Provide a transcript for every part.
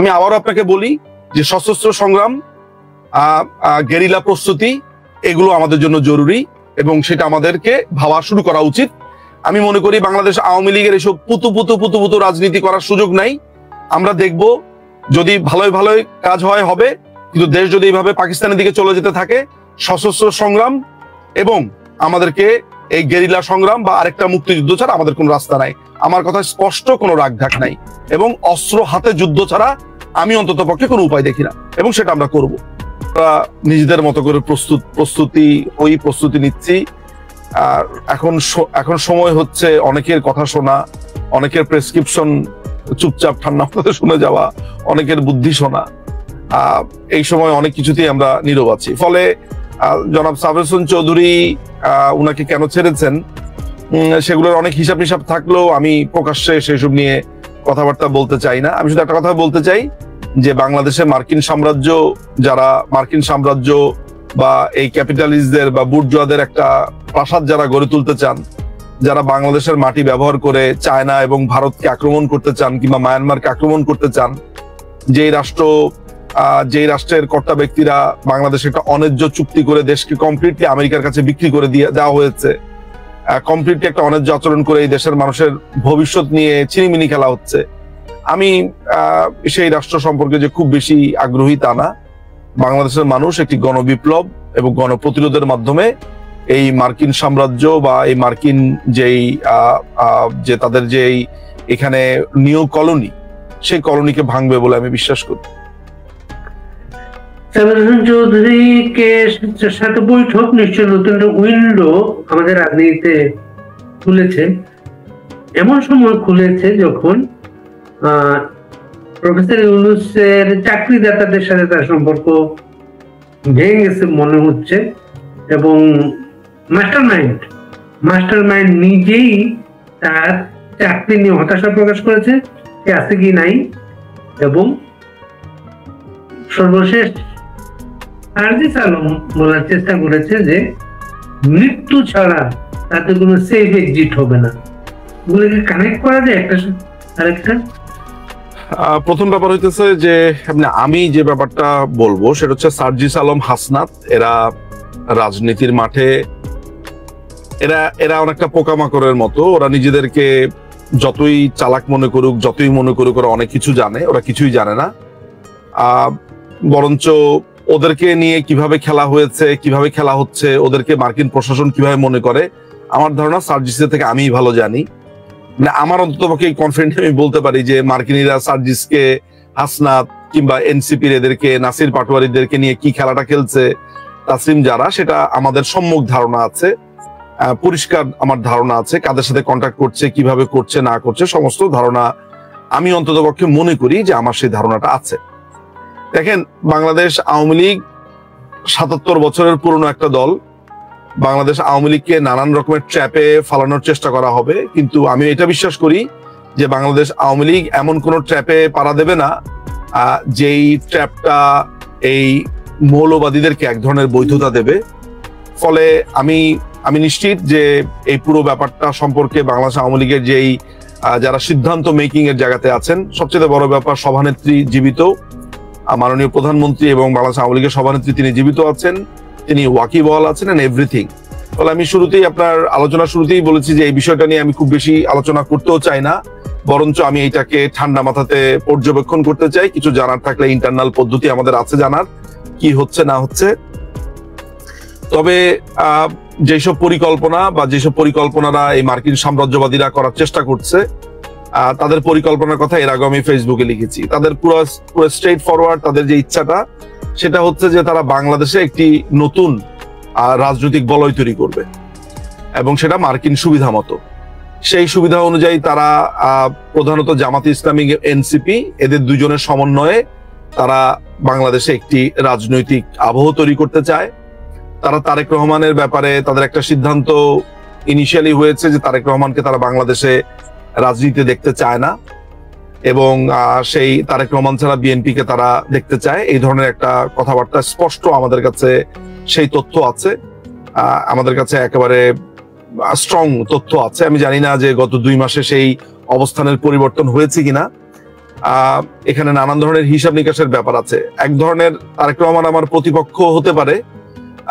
আমি আবারও আপনাকে বলি যে সশস্ত্র সংগ্রাম, গেরিলা প্রস্তুতি, এগুলো আমাদের জন্য জরুরি এবং সেটা আমাদেরকে ভাবা শুরু করা উচিত। আমি মনে করি বাংলাদেশ আওয়ামী লীগের এসব পুতু রাজনীতি করার সুযোগ নাই। আমরা দেখব যদি ভালোই ভালোই কাজ হয় হবে, কিন্তু দেশ যদি এইভাবে পাকিস্তানের দিকে চলে যেতে থাকে, সশস্ত্র সংগ্রাম এবং আমাদেরকে এই গেরিলা সংগ্রাম বা আরেকটা মুক্তিযুদ্ধ ছাড়া আমাদের কোনো রাস্তা নাই। আমার কথা স্পষ্ট, কোনো রাগঢাক নাই এবং অস্ত্র হাতে যুদ্ধ ছাড়া আমি অন্তত পক্ষে কোনো উপায় দেখি না, এবং সেটা আমরা করব। আমরা নিজেদের মতো করে প্রস্তুতি নিচ্ছি। আর এখন সময় হচ্ছে অনেকের কথা শোনা, অনেকের প্রেসক্রিপশন চুপচাপ ঠান্ডা মাথায় শুনে যাওয়া, অনেকের বুদ্ধি শোনা। এই সময় অনেক কিছুতেই আমরা নীরব আছি। ফলে জনাব সাবের হোসেন চৌধুরী উনাকে কেন ছেড়েছেন সেগুলোর অনেক হিসাব নিসাব থাকলেও আমি প্রকাশ্যে সেসব নিয়ে কথাবার্তা বলতে চাই না। আমি শুধু একটা কথা বলতে চাই যে বাংলাদেশে মার্কিন সাম্রাজ্য বা এই ক্যাপিটালিস্টদের বা বুর্জোয়াদের একটা প্রাসাদ যারা গড়ে তুলতে চান, যারা বাংলাদেশের মাটি ব্যবহার করে চায়না এবং ভারতকে আক্রমণ করতে চান কিংবা মায়ানমারকে আক্রমণ করতে চান, যেই রাষ্ট্রের কর্তা ব্যক্তিরা বাংলাদেশে একটা অন্যায্য চুক্তি করে দেশকে কমপ্লিটলি আমেরিকার কাছে বিক্রি করে দেওয়া হয়েছে, কমপ্লিটলি একটা অন্যায্য আচরণ করে এই দেশের মানুষের ভবিষ্যৎ নিয়ে ছিনিমিনি খেলা হচ্ছে। আমি সেই রাষ্ট্র সম্পর্কে যে খুব বেশি আগ্রহী তা না। বাংলাদেশের মানুষ একটি গণবিপ্লব এবং গণপ্রতিরোধের মাধ্যমে এই মার্কিন সাম্রাজ্য বা এই মার্কিন যে তাদের যে এখানে নিউ কলোনি, সেই কলোনিকে ভাঙবে বলে আমি বিশ্বাস করি। সাবের হোসেন চৌধুরীকে সাথে বৈঠক নিশ্চয় নতুন উইন্ডো আমাদের রাজনীতিতে খুলেছে। এমন সময় খুলেছে যখন প্রফেসর ইউনূসের চাকরিদাতাদের সাথে তার সম্পর্ক ভেঙে গেছে মনে হচ্ছে, এবং মাস্টার মাইন্ড নিজেই তার চাকরি নিয়ে হতাশা প্রকাশ করেছে, সে আছে কি নাই। এবং সর্বশেষ সার্জিস আলম বলার চেষ্টা করেছে যে মৃত্যু ছাড়া তাতে কোনো সেফ এক্সিট হবে না। ওগুলোকে কানেক্ট করা যায় একটা আরেকটা। প্রথম ব্যাপার হইতেছে যে আমি যে ব্যাপারটা বলবো সেটা হচ্ছে সার্জিস আলম, হাসনাত, এরা রাজনীতির মাঠে এরা অনেকটা পোকামাকড়ের মতো। ওরা নিজেদেরকে যতই চালাক মনে করুক, ওরা অনেক কিছু জানে, ওরা কিছুই জানে না। বরঞ্চ ওদেরকে নিয়ে কিভাবে খেলা হয়েছে, কিভাবে খেলা হচ্ছে, ওদেরকে মার্কিন প্রশাসন কিভাবে মনে করে, আমার ধারণা সার্জিসের থেকে আমিই ভালো জানি। আমার অন্ততপক্ষে কনফিডেন্ট আমি বলতে পারি যে মার্কিনীরা সার্জিসকে, হাসনাত কিংবা এনসিপির এদেরকে, নাসির পাটোয়ারিদেরকে নিয়ে কি খেলাটা খেলছে, তাসলিম যারা, সেটা আমাদের সম্মুখ ধারণা আছে, পরিষ্কার আমার ধারণা আছে। কাদের সাথে কন্ট্যাক্ট করছে, কিভাবে করছে না করছে, সমস্ত ধারণা আমি অন্ততপক্ষে মনে করি যে আমার সেই ধারণাটা আছে। দেখেন, বাংলাদেশ আওয়ামী লীগ ৭৭ বছরের পুরনো একটা দল। বাংলাদেশ আওয়ামী লীগকে নানান রকমের ট্র্যাপে ফালানোর চেষ্টা করা হবে, কিন্তু আমি এটা বিশ্বাস করি যে বাংলাদেশ আওয়ামী লীগ এমন কোন ট্র্যাপে পাড়া দেবে না যেই ট্র্যাপটা এই মৌলবাদীদেরকে এক ধরনের বৈধতা দেবে। ফলে আমি নিশ্চিত যে এই পুরো ব্যাপারটা সম্পর্কে বাংলাদেশ আওয়ামী লীগের যেই যারা সিদ্ধান্ত মেকিং এর জায়গাতে আছেন, সবচেয়ে বড় ব্যাপার সভানেত্রী জীবিত, মাননীয় প্রধানমন্ত্রী এবং বাংলাদেশ আওয়ামী লীগের সভানেত্রী তিনি জীবিত আছেন, তিনি ওয়াকিবহাল আছেন এন্ড এভরিথিং। ফলে আমি আপনার আলোচনা শুরুতেই বলেছি যে এই বিষয়টা নিয়ে আমি খুব বেশি আলোচনা করতেও চাই না, বরঞ্চ আমি এটাকে ঠান্ডা মাথাতে পর্যবেক্ষণ করতে চাই। কিছু জানার থাকলে ইন্টারনাল পদ্ধতি আমাদের আছে জানার কি হচ্ছে না হচ্ছে। তবে যেসব পরিকল্পনারা এই মার্কিন সাম্রাজ্যবাদীরা করার চেষ্টা করছে, তাদের পরিকল্পনার কথা এর আগে আমি ফেসবুকে লিখেছি। তাদের পুরো স্ট্রেট ফরওয়ার্ড তাদের যে ইচ্ছাটা, সেটা হচ্ছে যে তারা বাংলাদেশে একটি নতুন রাজনৈতিক বলয় তৈরি করবে এবং সেটা মার্কিন সুবিধা মতো। সেই সুবিধা অনুযায়ী তারা প্রধানত জামাতে ইসলামী, এনসিপি, এদের দুজনের সমন্বয়ে তারা বাংলাদেশে একটি রাজনৈতিক আবহ তৈরি করতে চায়। তারা তারেক রহমানের ব্যাপারে তাদের একটা সিদ্ধান্ত ইনিশিয়ালি হয়েছে যে তারেক রহমানকে তারা বাংলাদেশে রাজনীতিতে দেখতে চায় না, এবং সেই তারেক রহমান ছাড়া বিএনপিকে তারা দেখতে চায়। এই ধরনের একটা কথাবার্তা স্পষ্ট আমাদের কাছে সেই তথ্য আছে, আমাদের কাছে একেবারে স্ট্রং তথ্য আছে। আমি জানি না যে গত 2 মাসে সেই অবস্থানের পরিবর্তন হয়েছে কিনা। এখানে নানান ধরনের হিসাব নিকাশের ব্যাপার আছে। এক ধরনের তারেক রহমান আমার প্রতিপক্ষ হতে পারে,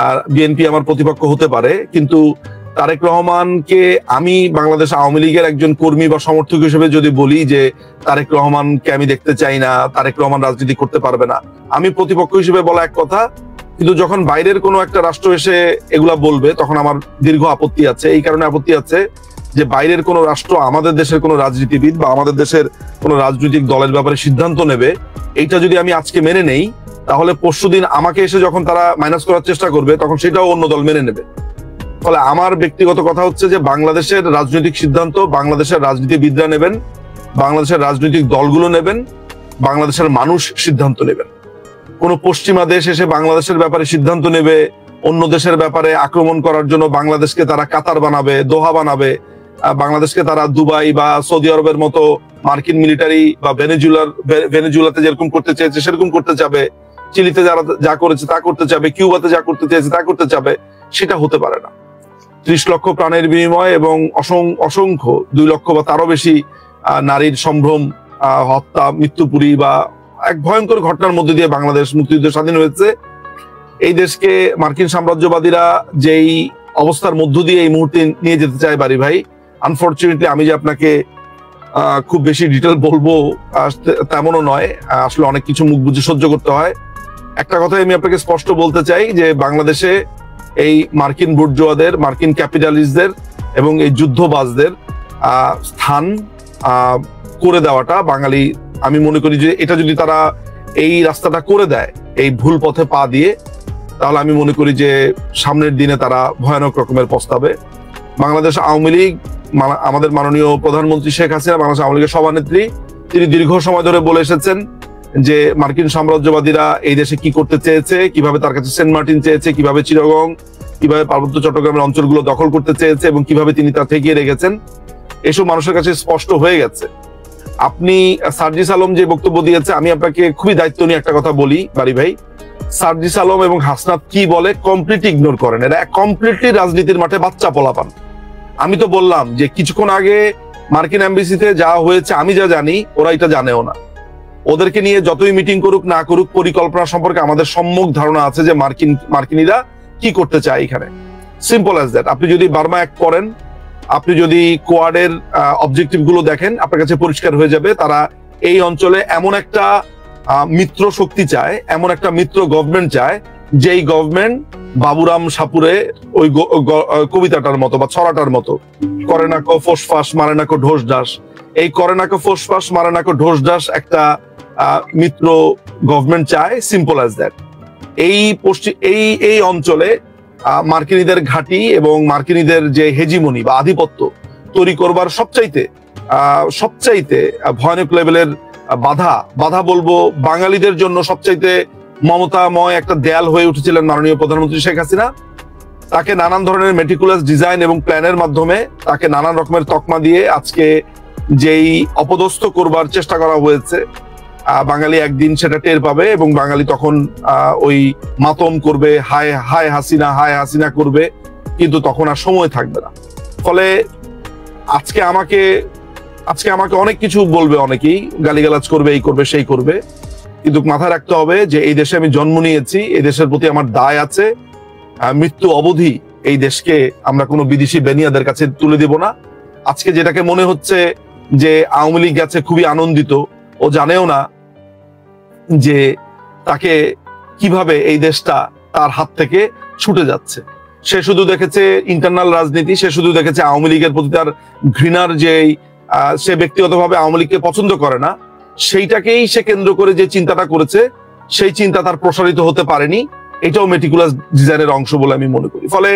আর বিএনপি আমার প্রতিপক্ষ হতে পারে, কিন্তু তারেক রহমানকে আমি বাংলাদেশ আওয়ামী লীগের একজন কর্মী বা সমর্থক হিসেবে যদি বলি যে তারেক রহমানকে আমি দেখতে চাই না, তারেক রহমান রাজনীতি করতে পারবে না, আমি প্রতিপক্ষ হিসেবে বলা এক কথা, কিন্তু যখন বাইরের কোনো একটা রাষ্ট্র এসে এগুলা বলবে তখন আমার দীর্ঘ আপত্তি আছে। এই কারণে আপত্তি আছে যে বাইরের কোনো রাষ্ট্র আমাদের দেশের কোনো রাজনীতিবিদ বা আমাদের দেশের কোনো রাজনৈতিক দলের ব্যাপারে সিদ্ধান্ত নেবে, এইটা যদি আমি আজকে মেনে নেই, তাহলে পরশুদিন আমাকে এসে যখন তারা মাইনাস করার চেষ্টা করবে তখন সেটাও অন্য দল মেনে নেবে। ফলে আমার ব্যক্তিগত কথা হচ্ছে যে বাংলাদেশের রাজনৈতিক সিদ্ধান্ত বাংলাদেশের রাজনীতিবিদরা নেবেন, বাংলাদেশের রাজনৈতিক দলগুলো নেবেন, বাংলাদেশের মানুষ সিদ্ধান্ত নেবেন। কোনো পশ্চিমা দেশ এসে বাংলাদেশের ব্যাপারে সিদ্ধান্ত নেবে, অন্য দেশের ব্যাপারে আক্রমণ করার জন্য বাংলাদেশকে তারা কাতার বানাবে, দোহা বানাবে, বাংলাদেশকে তারা দুবাই বা সৌদি আরবের মতো মার্কিন মিলিটারি বা ভেনেজুয়েলাতে যেরকম করতে চেয়েছে সেরকম করতে চাবে, চিলিতে যারা যা করেছে তা করতে চাবে, কিউবাতে যা করতে চেয়েছে তা করতে চাবে, সেটা হতে পারে না। 30 লক্ষ প্রাণের বিনিময় এবং অসংখ্য 2 লক্ষ বা তারও বেশি নারীর সম্ভ্রম, হত্যা, মৃত্যুপুরী বা এক ভয়ঙ্কর ঘটনার মধ্যে দিয়ে বাংলাদেশ মুক্তিযুদ্ধ স্বাধীন হয়েছে। এই দেশকে মার্কিন সাম্রাজ্যবাদীরা যেই অবস্থার মধ্য দিয়ে এই মুহূর্তে নিয়ে যেতে চায় বাড়ি ভাই, আনফরচুনেটলি আমি যে আপনাকে খুব বেশি ডিটেল বলবো তেমনও নয়, আসলে অনেক কিছু মুখ বুঝে সহ্য করতে হয়। একটা কথাই আমি আপনাকে স্পষ্ট বলতে চাই যে বাংলাদেশে এই মার্কিন বুর্জোয়াদের, মার্কিন ক্যাপিটালিস্টদের এবং এই যুদ্ধবাজদের স্থান করে দেওয়াটা বাঙালি, আমি মনে করি যে এটা যদি তারা এই রাস্তাটা করে দেয় এই ভুল পথে পা দিয়ে, তাহলে আমি মনে করি যে সামনের দিনে তারা ভয়ানক রকমের পস্তাবে। বাংলাদেশ আওয়ামী লীগ, আমাদের মাননীয় প্রধানমন্ত্রী শেখ হাসিনা, বাংলাদেশ আওয়ামী লীগের সভানেত্রী, তিনি দীর্ঘ সময় ধরে বলে এসেছেন যে মার্কিন সাম্রাজ্যবাদীরা এই দেশে কি করতে চেয়েছে, কিভাবে তার কাছে সেন্ট মার্টিন চেয়েছে, কিভাবে চিটাগং, কিভাবে পার্বত্য চট্টগ্রামের অঞ্চলগুলো দখল করতে চেয়েছে এবং কিভাবে তিনি তা ঠেকিয়ে রেখেছেন, এসব মানুষের কাছে স্পষ্ট হয়ে গেছে। আপনি সার্জিস আলম যে বক্তব্য দিয়েছে, আমি আপনাকে খুবই দায়িত্ব নিয়ে একটা কথা বলি বাড়ি ভাই, সার্জিস আলম এবং হাসনাত কি বলে কমপ্লিটলি ইগনোর করেন। এরা কমপ্লিটলি রাজনীতির মাঠে বাচ্চা পোলাপান। আমি তো বললাম যে কিছুক্ষণ আগে মার্কিন এমবেসিতে যা হয়েছে আমি যা জানি ওরা এটা জানেও না। ওদেরকে নিয়ে যতই মিটিং করুক না করুক, পরিকল্পনা সম্পর্কে আমাদের সম্যক ধারণা আছে যে মার্কিনীরা কি করতে চায় এখানে। Simple as that. আপনি যদি বার্মা অ্যাক্ট করেন, আপনি যদি কোয়াডের অবজেক্টিভ গুলো দেখেন, আপনার কাছে পরিষ্কার হয়ে যাবে তারা এই অঞ্চলে এমন একটা মিত্র শক্তি চায়, এমন একটা মিত্র গভর্নমেন্ট চায়, যেই গভর্নমেন্ট বাবুরাম সাপুরে ওই কবিতাটার মতো বা ছড়াটার মতো, করে না কো ফোসফাস মারে না কো ঢোস ডাস, এই করে না কো ফোসফাস মারে না কো ঢোস ডাস একটা মিত্র গভর্নমেন্ট চায়। Simple as that. এই অঞ্চলে মার্কিনীদের ঘাঁটি এবং মার্কিনীদের যে হেজিমনি বা আধিপত্য তৈরি করবার সবচাইতে ভয়ানক লেভেলের বাধা বলবো বাঙালিদের জন্য সবচাইতে মমতাময় একটা দেয়াল হয়ে উঠেছিলেন মাননীয় প্রধানমন্ত্রী শেখ হাসিনা। তাকে নানান ধরনের মেটিকুলাস ডিজাইন এবং প্ল্যানের মাধ্যমে তাকে নানান রকমের তকমা দিয়ে আজকে যেই অপদস্থ করবার চেষ্টা করা হয়েছে, বাঙালি একদিন সেটা টের পাবে এবং বাঙালি তখন ওই মাতম করবে, হায় হায় হাসিনা, হায় হাসিনা করবে, কিন্তু তখন আর সময় থাকবে না। ফলে আজকে আমাকে অনেক কিছু বলবে, অনেকেই গালিগালাজ করবে, এই করবে সেই করবে, কিন্তু মাথায় রাখতে হবে যে এই দেশে আমি জন্ম নিয়েছি, এই দেশের প্রতি আমার দায় আছে। মৃত্যু অবধি এই দেশকে আমরা কোনো বিদেশি বেনিয়াদের কাছে তুলে দেব না। আজকে যেটাকে মনে হচ্ছে যে আওয়ামী লীগ গেছে খুবই আনন্দিত, ও জানেও না যে তাকে কিভাবে এই দেশটা তার হাত থেকে ছুটে যাচ্ছে। সে শুধু দেখেছে ইন্টারনাল রাজনীতি, সে শুধু দেখেছে আওয়ামী লীগের প্রতি তার ঘৃণার যেই, সে ব্যক্তিগতভাবে আওয়ামী লীগকে পছন্দ করে না, সেইটাকেই সে কেন্দ্র করে যে চিন্তাটা করেছে, সেই চিন্তা তার প্রসারিত হতে পারেনি। এটাও মেটিকুলাস ডিজাইনের অংশ বলে আমি মনে করি। ফলে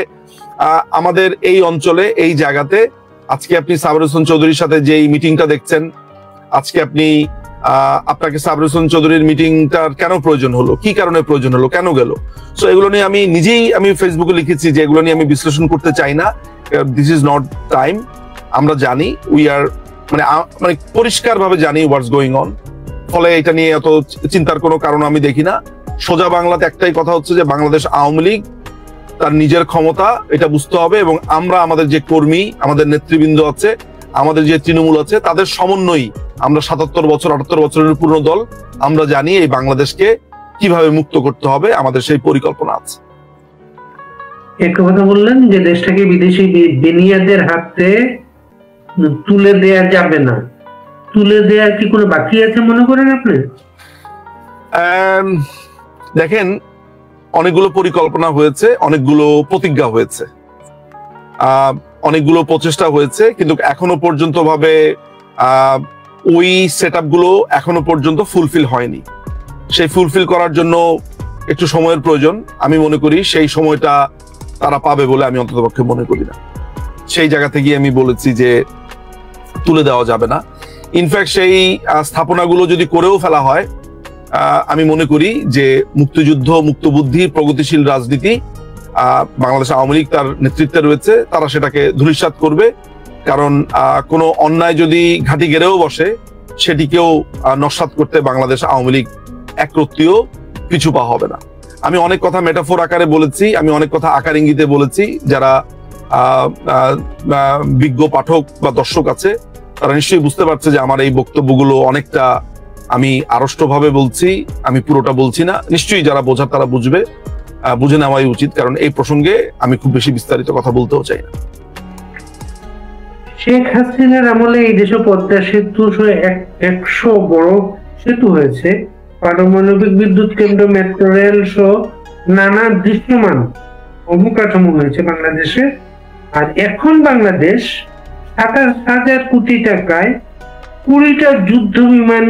আমাদের এই অঞ্চলে, এই জায়গাতে আজকে আপনি সাবর হোসেন চৌধুরীর সাথে যে মিটিংটা দেখছেন, আজকে আপনাকে সাবর হোসেন চৌধুরীর মিটিংটার কেন প্রয়োজন হলো, কি কারণে প্রয়োজন হলো, কেন গেল, সো এগুলো নিয়ে আমি ফেসবুকে লিখেছি যে এগুলো নিয়ে আমি বিশ্লেষণ করতে চাই না। This is not time. আমরা জানি, মানে পরিষ্কার ভাবে জানি হোয়াটস গোয়িং অন। ফলে এটা নিয়ে এত চিন্তার কোনো কারণ আমি দেখি না। সোজা বাংলাতে একটাই কথা হচ্ছে যে বাংলাদেশ আওয়ামী লীগ তার নিজের ক্ষমতা এটা বুঝতে হবে, এবং আমরা আমাদের যে কর্মী, আমাদের নেতৃবৃন্দ আছে, আমাদের যে তৃণমূল আছে তাদের সমন্বয়ী আমরা 77 বছর 78 বছরের পুরনো দল, আমরা জানি এই বাংলাদেশকে কিভাবে মুক্ত করতে হবে, আমাদের সেই পরিকল্পনা আছে। একটা কথা বললেন যে দেশটাকে বিদেশি বিনিয়োগের হাতে তুলে দেয়া যাবে না, তুলে দেওয়ার কি কোনো বাকি আছে মনে করেন আপনি? দেখেন, অনেকগুলো পরিকল্পনা হয়েছে, অনেকগুলো প্রতিজ্ঞা হয়েছে, অনেকগুলো প্রচেষ্টা হয়েছে, কিন্তু এখনো পর্যন্ত ভাবে ওই সেটআপ গুলো এখনো পর্যন্ত ফুলফিল হয়নি। সেই ফুলফিল করার জন্য একটু সময়ের প্রয়োজন। আমি মনে করি সেই সময়টা তারা পাবে বলে আমি অন্ততপক্ষে মনে করি না। সেই জায়গা থেকে আমি বলেছি যে তুলে দেওয়া যাবে না। ইনফ্যাক্ট সেই স্থাপনাগুলো যদি করেও ফেলা হয়, আমি মনে করি যে মুক্তিযুদ্ধ, মুক্তবুদ্ধি, প্রগতিশীল রাজনীতি বাংলাদেশ আওয়ামী লীগ তার নেতৃত্বে রয়েছে, তারা সেটাকে ধূলিসাৎ করবে। কারণ কোনো অন্যায় যদি ঘাঁটি গেড়েও বসে, সেটিকেও নস্যাৎ করতে বাংলাদেশ আওয়ামী লীগ একরত্তিও পিছু পা হবে না। আমি অনেক কথা মেটাফোর আকারে বলেছি, আমি অনেক কথা আকার ইঙ্গিতে বলেছি। যারা বিজ্ঞ পাঠক বা দর্শক আছে তারা নিশ্চয়ই বুঝতে পারছে যে আমার এই বক্তব্যগুলো অনেকটা আমি আড়ষ্টভাবে বলছি, আমি পুরোটা বলছি না। নিশ্চয়ই যারা বোঝার তারা বুঝবে, বুঝে নেওয়াই উচিত, কারণ এই প্রসঙ্গে আমি খুব বেশি বিস্তারিত কথা বলতেও চাই না। শেখ হাসিনার আমলে এই দেশে পদ্মা সেতু 100 বড় সেতু হয়েছে, পারমাণবিক বিদ্যুৎ কেন্দ্র, মেট্রো রেল সহ নানা দৃশ্যমান অবকাঠামো হয়েছে বাংলাদেশে। আর এখন বাংলাদেশ 27,000 কোটি টাকায় 20টা যুদ্ধ বিমান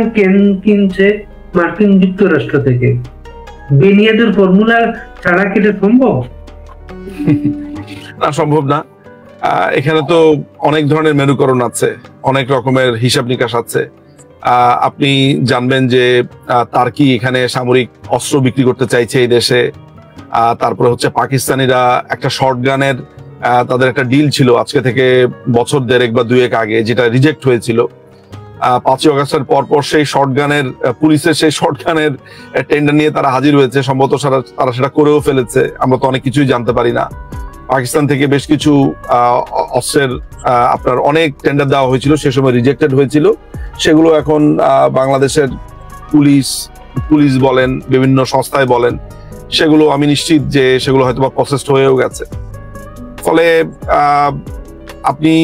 কিনছে মার্কিন যুক্তরাষ্ট্র থেকে। বেনিয়াদের ফর্মুলা ছাড়া কি এটা সম্ভব? না, সম্ভব না। এখানে তো অনেক ধরনের মেরুকরণ আছে, অনেক রকমের হিসাব নিকাশ আছে। আপনি জানবেন যে তার্কি এখানে সামরিক অস্ত্র বিক্রি করতে চাইছে এই দেশে। তারপরে হচ্ছে পাকিস্তানিরা একটা শর্ট গানের তাদের একটা ডিল ছিল আজকে থেকে বছর 1.5 বা 2 আগে, যেটা রিজেক্ট হয়েছিল। 5ই আগস্টের পরপর সেই শর্ট গানের পুলিশের সেই শর্ট গানের টেন্ডার নিয়ে তারা হাজির হয়েছে। সম্ভবত তারা সেটা করেও ফেলেছে, আমরা তো অনেক কিছুই জানতে পারি না। পাকিস্তান থেকে বেশ কিছু অস্ত্রের আপনার অনেক টেন্ডার দেওয়া হয়েছিল, সে সময় রিজেক্টেড হয়েছিল। সেগুলো এখন বাংলাদেশের পুলিশ বলেন, বিভিন্ন সংস্থায় বলেন, সেগুলো আমি নিশ্চিত যে সেগুলো হয়তো বা প্রসেসড হয়েও গেছে। ফলে আপনি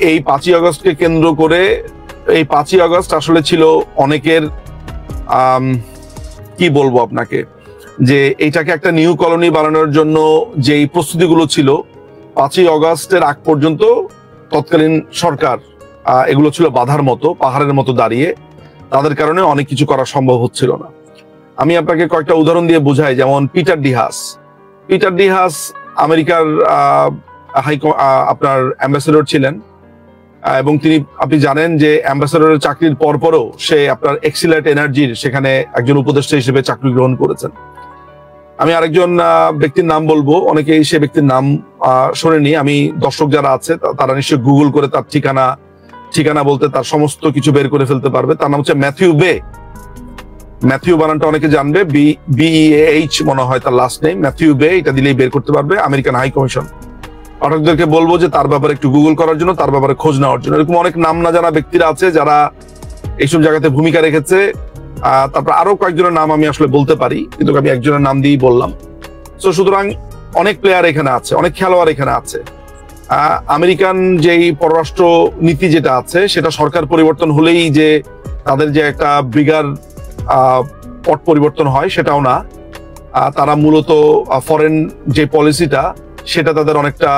এই 5ই আগস্টকে কেন্দ্র করে, এই 5ই আগস্ট আসলে ছিল অনেকের কি বলবো আপনাকে, যে এইটাকে একটা নিউ কলোনি বানানোর জন্য যেই প্রস্তুতিগুলো ছিল 5ই আগস্টের আগ পর্যন্ত তৎকালীন সরকার, এগুলো ছিল বাধার মতো, পাহাড়ের মতো দাঁড়িয়ে। তাদের কারণে অনেক কিছু করা সম্ভব হচ্ছিল না। আমি আপনাকে কয়েকটা উদাহরণ দিয়ে বোঝাই। যেমন পিটার ডি হাস আমেরিকার আপনার অ্যাম্বাসেডর ছিলেন, এবং তিনি, আপনি জানেন যে অ্যাম্বাসেডরের চাকরির পরপরও সে আপনার এক্সিলাইট এনার্জির সেখানে একজন উপদেষ্টা হিসেবে চাকরি গ্রহণ করেছেন। আমি আরেকজন ব্যক্তির নাম বলবো, অনেকেই সে ব্যক্তির নাম শোনেনি। আমি দর্শক যারা আছে তারা নিশ্চয়ই গুগল করে তার ঠিকানা বলতে তার সমস্ত কিছু বের করে ফেলতে পারবে। তার নাম হচ্ছে ম্যাথিউ বে। ম্যাথিউ বানানটা অনেকে জানবে, BEAH মনে হয় তার লাস্ট নেম, ম্যাথিউ বে, এটা দিলেই বের করতে পারবে। American high commission. পাঠকদেরকে বলবো যে তার ব্যাপারে একটু গুগল করার জন্য, তার ব্যাপারে খোঁজ নেওয়ার জন্য। এরকম অনেক নাম না জানা ব্যক্তিরা আছে যারা এইসব জায়গাতে ভূমিকা রেখেছে। তারপর আরো কয়েকজনের নাম আমি আসলে বলতে পারি, কিন্তু আমি একজনের নাম দিয়েই বললাম। তো সুতরাং অনেক প্লেয়ার এখানে আছে, অনেক খেলোয়াড় এখানে আছে। আমেরিকান যেই পররাষ্ট্র নীতি যেটা আছে, সেটা সরকার পরিবর্তন হলেই যে তাদের যে একটা বিগার পট পরিবর্তন হয় সেটাও না। তারা মূলত ফরেন যে পলিসিটা, সেটা তাদের অনেকটা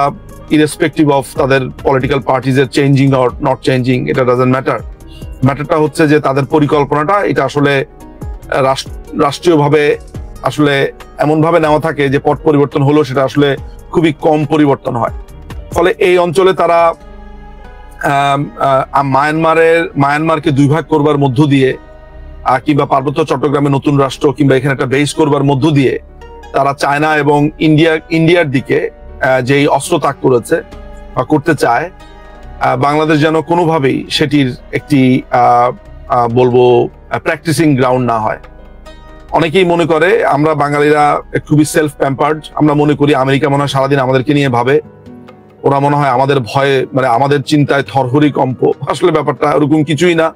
ইরেসপেক্টিভ অফ তাদের পলিটিক্যাল পার্টিজ এর চেঞ্জিং অর নট চেঞ্জিং, এটা ডাজন্ট ম্যাটার। ম্যাটারটা হচ্ছে যে তাদের পরিকল্পনাটা এটা আসলে রাষ্ট্রীয়ভাবে আসলে এমন ভাবে নেওয়া থাকে যে পট পরিবর্তন হলো সেটা আসলে খুবই কম পরিবর্তন হয়। ফলে এই অঞ্চলে তারা মায়ানমারকে 2 ভাগ করবার মধ্য দিয়ে, কিংবা পার্বত্য চট্টগ্রামে নতুন রাষ্ট্র কিংবা এখানে একটা বেস করবার মধ্য দিয়ে তারা চায়না এবং ইন্ডিয়ার দিকে যেই অস্ত্র তাক করেছে বা করতে চায়, বাংলাদেশ যেন কোনোভাবেই সেটির একটি বলবো প্র্যাকটিসিং গ্রাউন্ড না হয়। অনেকেই মনে করে আমরা বাঙালিরা খুবই সেলফ প্যাম্পার্ড, আমরা মনে করি আমেরিকা মনে হয় সারাদিন আমাদেরকে নিয়ে ভাবে, ওরা মনে হয় আমাদের ভয়ে, মানে আমাদের চিন্তায় থরহরি কম্প। আসলে ব্যাপারটা ওরকম কিছুই না।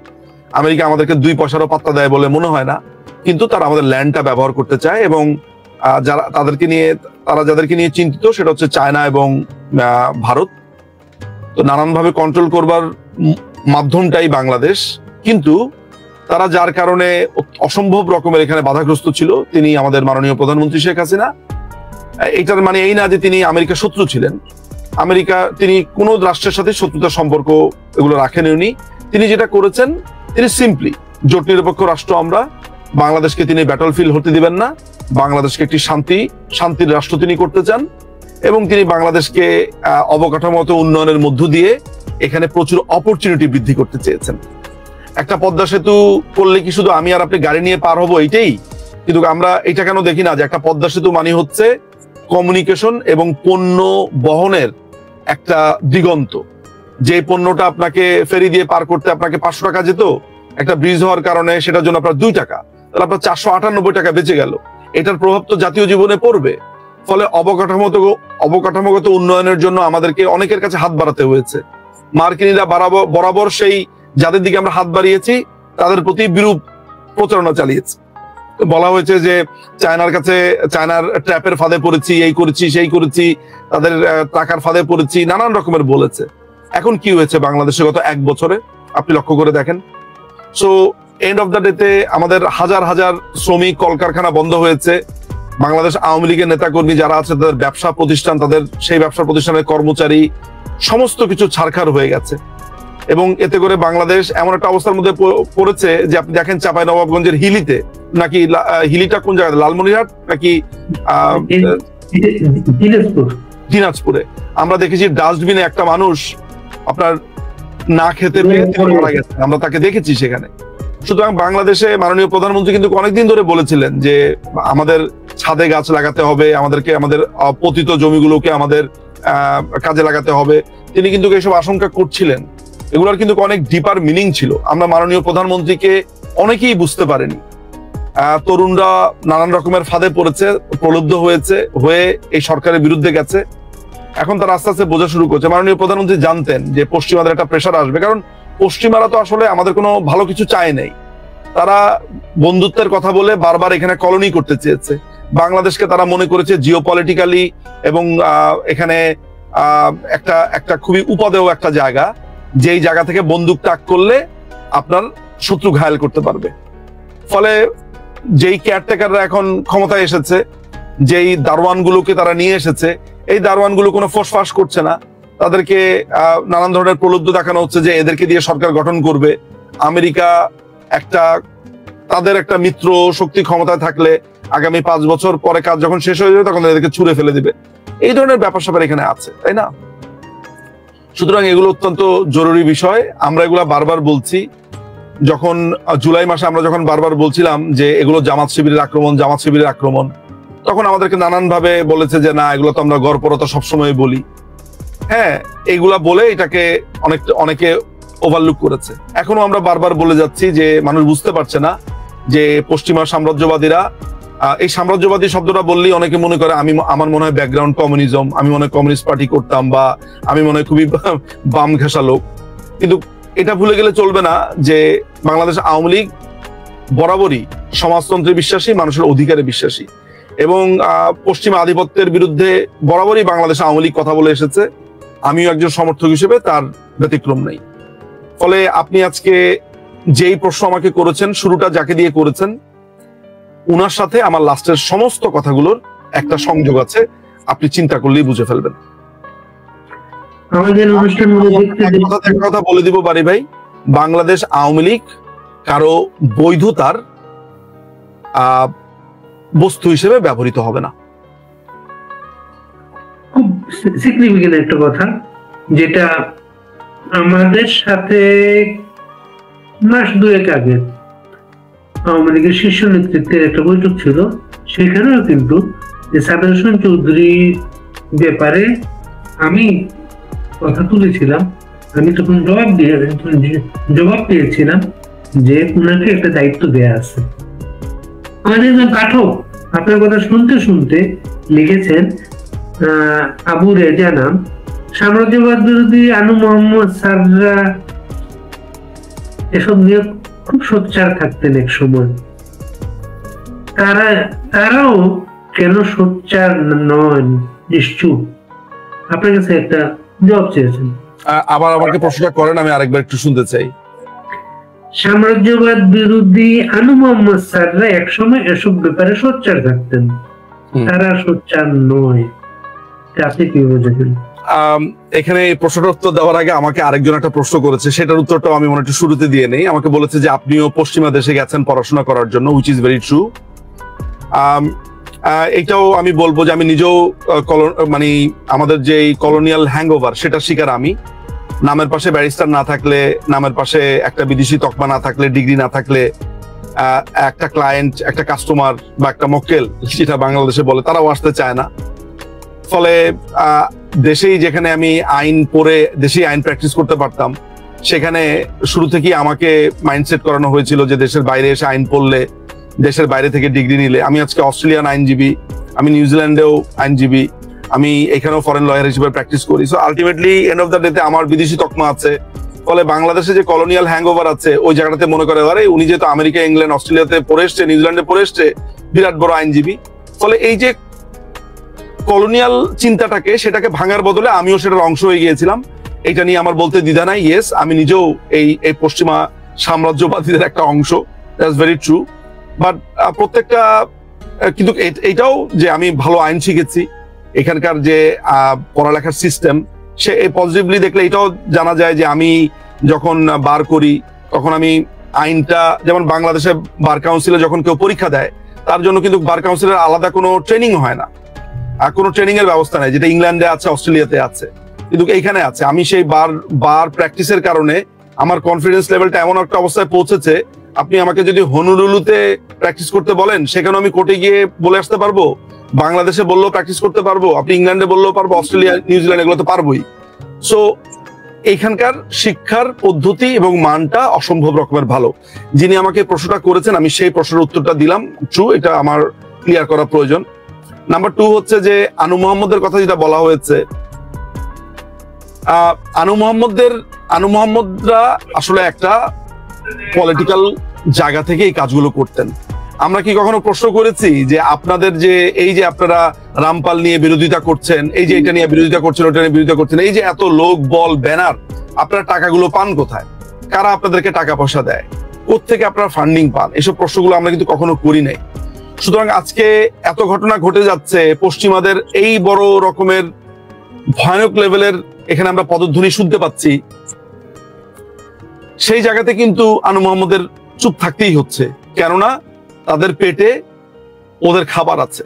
আমেরিকা আমাদেরকে 2 পয়সারও পাত্তা দেয় বলে মনে হয় না, কিন্তু তারা আমাদের ল্যান্ডটা ব্যবহার করতে চায়। এবং তারা যাদেরকে নিয়ে চিন্তিত সেটা হচ্ছে চায়না এবং ভারত। তো নানানভাবে কন্ট্রোল করবার মাধ্যমটাই বাংলাদেশ। কিন্তু তারা যার কারণে অসম্ভব রকমের এখানে বাধাগ্রস্ত ছিল তিনি আমাদের মাননীয় প্রধানমন্ত্রী শেখ হাসিনা। এটার মানে এই না যে তিনি আমেরিকার শত্রু ছিলেন। তিনি কোনো রাষ্ট্রের সাথে শত্রুতার সম্পর্ক এগুলো রাখেননি। তিনি যেটা করেছেন, তিনি সিম্পলি জোট নিরপেক্ষ রাষ্ট্র আমরা, বাংলাদেশকে তিনি ব্যাটলফিল্ড হতে দিবেন না, বাংলাদেশকে একটি শান্তির রাষ্ট্র তিনি করতে চান। এবং তিনি বাংলাদেশকে অবকাঠামোগত উন্নয়নের মধ্য দিয়ে এখানে প্রচুর অপরচুনিটি বৃদ্ধি করতে চেয়েছেন। একটা পদ্মা সেতু করলে কি শুধু আমি আর আপনি গাড়ি নিয়ে পার হবো এইটাই? কিন্তু আমরা এটা কেন দেখি না যে একটা পদ্মা সেতু মানে হচ্ছে কমিউনিকেশন এবং পণ্য বহনের একটা দিগন্ত। যে পণ্যটা আপনাকে ফেরি দিয়ে পার করতে আপনাকে 500 টাকা যেত, একটা ব্রিজ হওয়ার কারণে সেটার জন্য আপনার 2 টাকা, তাহলে আপনার 498 টাকা বেঁচে গেল। এটার প্রভাব তো জাতীয় জীবনে পড়বে। ফলে অবকাঠামোগত উন্নয়নের জন্য আমাদেরকে অনেকের কাছে হাত বাড়াতে হয়েছে। মার্কিনীরা বরাবর সেই যাদের দিকে আমরা হাত বাড়িয়েছি তাদের প্রতি বিরূপ প্রচারণা চালিয়েছে। বলা হয়েছে যে চায়নার ট্র্যাপের ফাঁদে পড়েছি, এই করেছি সেই করেছি, তাদের টাকার ফাঁদে পড়েছি, নানান রকমের বলেছে। এখন কি হয়েছে বাংলাদেশে গত 1 বছরে আপনি লক্ষ্য করে দেখেন। সো এন্ড অফ দ্য ডেতে আমাদের হাজার হাজার শ্রমিক কলকারখানা বন্ধ হয়েছে। বাংলাদেশ আওয়ামী লীগের নেতাকর্মী যারা আছে তাদের ব্যবসা প্রতিষ্ঠান, তাদের সেই ব্যবসা প্রতিষ্ঠানের কর্মচারী সমস্ত কিছু ছারখার হয়ে গেছে। এবং এতে করে বাংলাদেশ এমন একটা অবস্থার মধ্যে পড়েছে যে আপনি দেখেন চাঁপাইনবাবগঞ্জের হিলিতে, নাকি হিলিটা কোন জায়গায়, লালমনিরহাট নাকি দিনাজপুরে, আমরা দেখেছি ডাস্টবিনে একটা মানুষ আপনার না খেতে পেয়ে মারা গেছে, আমরা তাকে দেখেছি সেখানে। সুতরাং বাংলাদেশে মাননীয় প্রধানমন্ত্রী কিন্তু অনেকদিন ধরে বলেছিলেন যে আমাদের ছাদে গাছ লাগাতে হবে, আমাদেরকে আমাদের পতিত জমিগুলোকে আমাদের কাজে লাগাতে হবে। তিনি কিন্তু এইসব আশঙ্কা করছিলেন। এগুলোর কিন্তু অনেক ডিপার মিনিং ছিল। আমরা মাননীয় প্রধানমন্ত্রীকে অনেকেই বুঝতে পারেনি। তরুণরা নানান রকমের ফাঁদে পড়েছে, প্রলুব্ধ হয়ে এই সরকারের বিরুদ্ধে গেছে। এখন তারা আস্তে আস্তে বোঝা শুরু করছে। মাননীয় প্রধানমন্ত্রী জানতেন যে পশ্চিমাদের একটা প্রেশার আসবে, কারণ পশ্চিমারা তো আসলে আমাদের কোনো ভালো কিছু চায় নাই। তারা বন্ধুত্বের কথা বলে বারবার এখানে কলোনি করতে চেয়েছে। বাংলাদেশকে তারা মনে করেছে জিওপলিটিক্যালি এবং এখানে একটা খুবই উপাদেয় একটা জায়গা, যেই জায়গা থেকে বন্দুক তাক করলে আপনার শত্রু ঘায়েল করতে পারবে। ফলে যেই কেয়ারটেকাররা এখন ক্ষমতায় এসেছে, যেই দারোয়ানগুলোকে তারা নিয়ে এসেছে, এই দারোয়ানগুলো কোনো ফোসফাস করছে না। তাদেরকে নানান ধরনের প্রলুব্ধ দেখানো হচ্ছে যে এদেরকে দিয়ে সরকার গঠন করবে। আমেরিকা তাদের একটা মিত্র শক্তি ক্ষমতায় থাকলে আগামী 5 বছর পরে কাজ যখন শেষ হয়ে যাবে তখন এদেরকে ছুঁড়ে ফেলে দিবে। এই ধরনের ব্যাপার স্যাপার এখানে আছে, তাই না? সুতরাং এগুলো অত্যন্ত জরুরি বিষয়। আমরা এগুলা বারবার বলছি। যখন জুলাই মাসে আমরা যখন বারবার বলছিলাম যে এগুলো জামাত শিবিরের আক্রমণ, তখন আমাদেরকে নানান ভাবে বলেছে যে না, এগুলো তো আমরা গড়পড়তা সবসময় বলি। হ্যাঁ, এইগুলা বলে এটাকে অনেকে ওভারলুক করেছে। এখনো আমরা বারবার বলে যাচ্ছি যে মানুষ বুঝতে পারছে না যে পশ্চিমা সাম্রাজ্যবাদীরা, এই সাম্রাজ্যবাদী শব্দটা বললেই অনেকে মনে করে আমার মনে হয় ব্যাকগ্রাউন্ড কমিউনিজম, আমি মনে হয় কমিউনিস্ট পার্টি করতাম, বা আমি মনে হয় খুবই বাম ঘেঁষা লোক। কিন্তু এটা ভুলে গেলে চলবে না যে বাংলাদেশ আওয়ামী লীগ বরাবরই সমাজতন্ত্রে বিশ্বাসী, মানুষের অধিকারে বিশ্বাসী, এবং পশ্চিমা আধিপত্যের বিরুদ্ধে বরাবরই বাংলাদেশ আওয়ামী লীগ কথা বলে এসেছে। আমিও একজন সমর্থক হিসেবে তার ব্যতিক্রম নেই। ফলে আপনি আজকে যেই প্রশ্ন আমাকে করেছেন, শুরুটা যাকে দিয়ে করেছেন, উনার সাথে আমার লাস্টের সমস্ত কথাগুলোর একটা সংযোগ আছে। আপনি চিন্তা করলেই বুঝে ফেলবেন। আমাদের অনুষ্ঠান কথা বলে দিব বাড়ি ভাই, বাংলাদেশ আওয়ামী লীগ কারো বৈধতার বস্তু হিসেবে ব্যবহৃত হবে না। খুব সিগনিফিকেন্ট একটা কথা, যেটা আমাদের সাথে মাস 2 আগে আওয়ামী লীগের শীর্ষ নেতৃত্বের একটা বৈঠক ছিল। সেখানেও কিন্তু সাবের হোসেন চৌধুরী ব্যাপারে আমি কথা তুলেছিলাম। আমি তখন জবাব পেয়েছিলাম যে উনাকে একটা দায়িত্ব দেয়া আছে। আমাদের একজন পাঠক আপনার কথা শুনতে শুনতে লিখেছেন, আবু রেজা নাম, সাম্রাজ্যবাদ বিরোধী আনু মোহাম্মদ স্যাররা এসব নিয়ে খুব সোচ্চার থাকতেন এক সময়। তারাও কেন সোচ্চার নন নিশ্চুপ? আপনার কাছে একটা জবাব চেয়েছেন। আবার আমাকে প্রশ্নটা করেন, আমি আরেকবার একটু শুনতে চাই। সাম্রাজ্যবাদ বিরোধী আনু মোহাম্মদ স্যাররা একসময় এসব ব্যাপারে সোচ্চার থাকতেন, তারা সোচ্চার নয়, আপনি কি বোঝেন? এখানে এই প্রশ্নটার উত্তর দেওয়ার আগে আমাকে আরেকজন একটা প্রশ্ন করেছে, সেটার উত্তরটাও আমি মনে একটু শুরুতে দিয়ে নেই। আমাকে বলেছে যে আপনিও পশ্চিমা দেশে গেছেন পড়াশোনা করার জন্য, হুইচ ইজ ভেরি ট্রু। এটাও আমি বলবো যে আমি নিজেও মানে আমাদের যে কলোনিয়াল হ্যাংওভার সেটা শিকার আমি। নামের পাশে ব্যারিস্টার না থাকলে, নামের পাশে একটা বিদেশি তকমা না থাকলে, ডিগ্রি না থাকলে একটা ক্লায়েন্ট, একটা কাস্টমার বা একটা মক্কেল যেটা বাংলাদেশে বলে, তারাও আসতে চায় না। ফলে দেশেই যেখানে আমি আইন পড়ে দেশেই আইন প্র্যাকটিস করতে পারতাম, সেখানে শুরু থেকেই আমাকে মাইন্ডসেট করানো হয়েছিল যে দেশের বাইরে এসে আইন পড়লে, দেশের বাইরে থেকে ডিগ্রি নিলে, আমি আজকে অস্ট্রেলিয়ান আইনজীবী, আমি নিউজিল্যান্ডেও আইনজীবী, আমি এখানেও ফরেন লয়ার হিসেবে প্র্যাকটিস করি। So ultimately end of the ডেতে আমার বিদেশি তকমা আছে। ফলে বাংলাদেশে যে কলোনিয়াল হ্যাংওভার আছে ওই জায়গাটাতে মনে করে আরে উনি যেহেতু আমেরিকা, ইংল্যান্ড, অস্ট্রেলিয়াতে পড়ে এসছে, নিউজিল্যান্ডে পড়ে এসছে, বিরাট বড় আইনজীবী। ফলে এই যে কলোনিয়াল চিন্তাটাকে, সেটাকে ভাঙার বদলে আমিও সেটার অংশ হয়ে গিয়েছিলাম। এটা নিয়ে আমার বলতে দ্বিধা নাই। ইয়েস, আমি নিজেও এই পশ্চিমা সাম্রাজ্যবাদীদের একটা অংশ, দ্যাটস ভেরি ট্রু। বাট প্রত্যেকটা কিন্তু এইটাও যে আমি ভালো আইন শিখেছি, এখানকার যে পড়ালেখার সিস্টেম, সে পজিটিভলি দেখলে এটাও জানা যায় যে আমি যখন বার করি তখন আমি আইনটা, যেমন বাংলাদেশে বার কাউন্সিলে যখন কেউ পরীক্ষা দেয় তার জন্য কিন্তু বার কাউন্সিলের আলাদা কোনো ট্রেনিং হয় না, আর কোনো ট্রেনিং এর ব্যবস্থা নেই, যেটা ইংল্যান্ডে আছে, অস্ট্রেলিয়াতে আছে, কিন্তু এইখানে আছে। আমি সেই বার প্র্যাকটিসের কারণে আমার কনফিডেন্স লেভেলটা এমন একটা অবস্থায় পৌঁছেছে, আপনি আমাকে যদি হনুলুলুতে প্র্যাকটিস করতে বলেন, সেখানে আমি কোর্টে গিয়ে বলে আসতে পারবো, বাংলাদেশে বললেও প্র্যাকটিস করতে পারবো, আপনি ইংল্যান্ডে বললেও পারবো, অস্ট্রেলিয়া, নিউজিল্যান্ড এগুলো তো পারবোই। সো এইখানকার শিক্ষার পদ্ধতি এবং মানটা অসম্ভব রকমের ভালো। যিনি আমাকে প্রশ্নটা করেছেন আমি সেই প্রশ্নের উত্তরটা দিলাম, ট্রু, এটা আমার ক্লিয়ার করা প্রয়োজন। নাম্বার 2 হচ্ছে যে আনু মোহাম্মদের কথা যেটা বলা হয়েছে, আনু মোহাম্মদরা আসলে একটা পলিটিক্যাল জায়গা থেকে এই কাজগুলো করতেন। আমরা কি কখনো প্রশ্ন করেছি যে আপনাদের যে এই যে আপনারা রামপাল নিয়ে বিরোধিতা করছেন, এই যে এটা নিয়ে বিরোধিতা করছেন, ওটা নিয়ে বিরোধিতা করছেন, এই যে এত লোক বল ব্যানার, আপনারা টাকাগুলো পান কোথায়? কারা আপনাদেরকে টাকা পয়সা দেয়? কোত্থেকে আপনারা ফান্ডিং পান? এসব প্রশ্নগুলো আমরা কিন্তু কখনো করি নাই। সুতরাং আজকে এত ঘটনা ঘটে যাচ্ছে, পশ্চিমাদের এই বড় রকমের ভয়ানক লেভেলের এখানে আমরা পদধ্বনি শুনতে পাচ্ছি, সেই জায়গাতে কিন্তু আনু মোহাম্মদের চুপ থাকতেই হচ্ছে, কেননা তাদের পেটে ওদের খাবার আছে।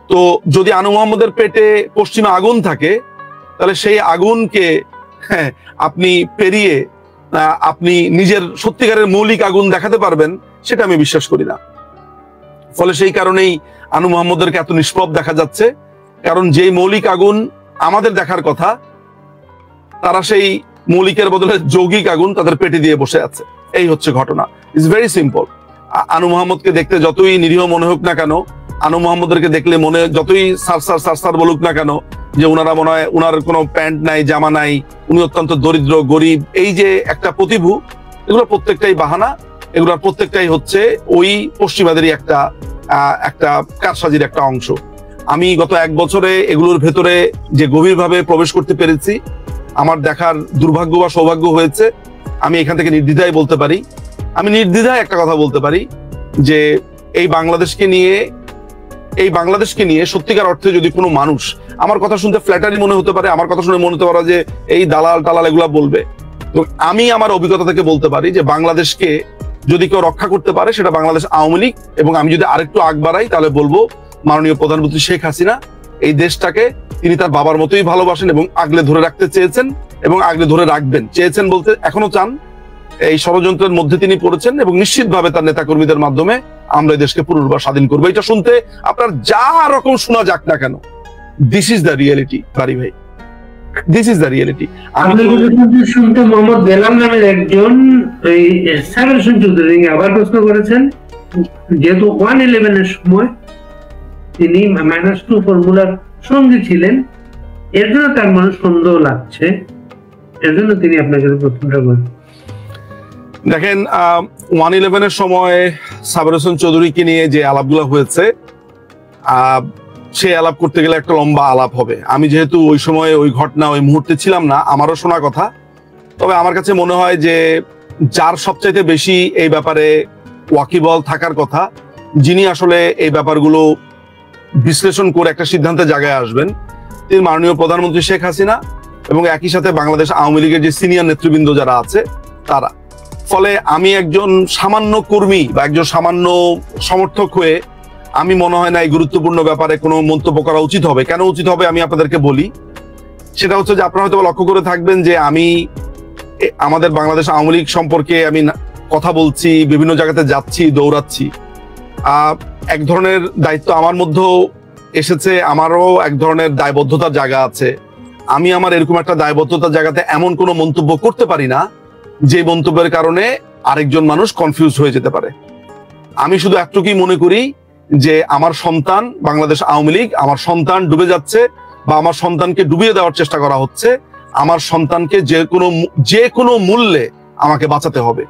তো যদি আনু মোহাম্মদের পেটে পশ্চিমা আগুন থাকে, তাহলে সেই আগুনকে আপনি পেরিয়ে আপনি নিজের সত্যিকারের মৌলিক আগুন দেখাতে পারবেন, সেটা আমি বিশ্বাস করি না। ফলে সেই কারণেই আনু মোহাম্মদদেরকে এত নিষ্প্রভ দেখা যাচ্ছে, কারণ যেই মৌলিক আগুন আমাদের দেখার কথা, তারা সেই মৌলিকের বদলে যৌগিক আগুন তাদের পেটে দিয়ে বসে আছে। এই হচ্ছে ঘটনা। It's very simple. আনু মোহাম্মদকে দেখতে যতই নিরীহ মনে হোক না কেন, আনু মোহাম্মদদেরকে দেখলে মনে যতই সার বলুক না কেন যে উনারা মনে হয় উনার কোনো প্যান্ট নাই, জামা নাই, উনি অত্যন্ত দরিদ্র, গরিব, এই যে একটা প্রতিভূ, এগুলো প্রত্যেকটাই বাহানা, এগুলো প্রত্যেকটাই হচ্ছে ওই পশ্চিমাদেরই একটা কারসাজির একটা অংশ। আমি গত 1 বছরে এগুলোর ভেতরে যে গভীরভাবে প্রবেশ করতে পেরেছি, আমার দেখার দুর্ভাগ্য বা সৌভাগ্য হয়েছে। আমি এখান থেকে নির্দ্বিধায় বলতে পারি, আমি নির্দ্বিধায় একটা কথা বলতে পারি যে এই বাংলাদেশকে নিয়ে সত্যিকার অর্থে যদি কোনো মানুষ, আমার কথা শুনতে ফ্ল্যাটারি মনে হতে পারে, আমার কথা শুনে মনে হতে পারে যে এই দালাল টালাল এগুলা বলবে, তো আমি আমার অভিজ্ঞতা থেকে বলতে পারি যে বাংলাদেশকে যদি কেউ রক্ষা করতে পারে সেটা বাংলাদেশ আওয়ামী লীগ। এবং আমি যদি আরেকটু আগ বাড়াই তাহলে বলবো মাননীয় প্রধানমন্ত্রী শেখ হাসিনা এই দেশটাকে তিনি তার বাবার মতোই ভালোবাসেন এবং আগলে ধরে রাখতে চেয়েছেন এবং আগলে ধরে রাখবেন। চেয়েছেন বলতে এখনো চান, এই ষড়যন্ত্রের মধ্যে তিনি পড়েছেন এবং নিশ্চিতভাবে তার নেতাকর্মীদের মাধ্যমে আমরা এই দেশকে পুনর্বার স্বাধীন করবো। এটা শুনতে আপনার যা রকম শোনা যাক না কেন, দিস ইজ দ্য রিয়েলিটি বাড়ি ভাই, দিস ইজ দ্য রিয়েলিটি। আপনি শুনতে মোহাম্মদ বেলাল নামের একজন এই সাবের চৌধুরী আবার প্রশ্ন করেছেন, যেহেতু 111 এর সময় তিনি -2 ফর্মুলার সঙ্গে ছিলেন, এর জন্য তার মনে সন্দেহ লাগছে, এর জন্য তিনি আপনাকে প্রশ্নটা করেন। দেখেন 111-এর সময় সাবের হোসেন চৌধুরীকে নিয়ে যে আলাপগুলো হয়েছে, সেই আলাপ করতে গেলে একটা লম্বা আলাপ হবে। আমি যেহেতু ওই সময় ওই ঘটনা ওই মুহূর্তে ছিলাম না, আমারও শোনা কথা। তবে আমার কাছে মনে হয় যে যার সবচাইতে বেশি এই ব্যাপারে ওয়াকিবল থাকার কথা, যিনি আসলে এই ব্যাপারগুলো বিশ্লেষণ করে একটা সিদ্ধান্তে জায়গায় আসবেন, তিনি মাননীয় প্রধানমন্ত্রী শেখ হাসিনা এবং একই সাথে বাংলাদেশ আওয়ামী লীগের যে সিনিয়র নেতৃবৃন্দ যারা আছে তারা। ফলে আমি একজন সামান্য কর্মী বা একজন সামান্য সমর্থক হয়ে আমি মনে হয় না এই গুরুত্বপূর্ণ ব্যাপারে কোনো মন্তব্য করা উচিত হবে। কেন উচিত হবে আমি আপনাদেরকে বলি। সেটা হচ্ছে যে আপনারা হয়তো লক্ষ্য করে থাকবেন যে আমি আমাদের বাংলাদেশ আওয়ামী লীগ সম্পর্কে আমি কথা বলছি, বিভিন্ন জায়গাতে যাচ্ছি, দৌড়াচ্ছি। এক ধরনের দায়িত্ব আমার মধ্যেও এসেছে, আমারও এক ধরনের দায়বদ্ধতার জায়গা আছে। আমি আমার এরকম একটা দায়বদ্ধতার জায়গাতে এমন কোনো মন্তব্য করতে পারি না যে মন্তব্যের কারণে আরেকজন মানুষ কনফিউজ হয়ে যেতে পারে। আমি শুধু একটুকুই মনে করি যে আমার সন্তান, বাংলাদেশ আওয়ামী লীগ, আমার সন্তান ডুবে যাচ্ছে বা আমার সন্তানকে ডুবিয়ে দেওয়ার চেষ্টা করা হচ্ছে। আমার সন্তানকে যে কোনো মূল্যে আমাকে বাঁচাতে হবে।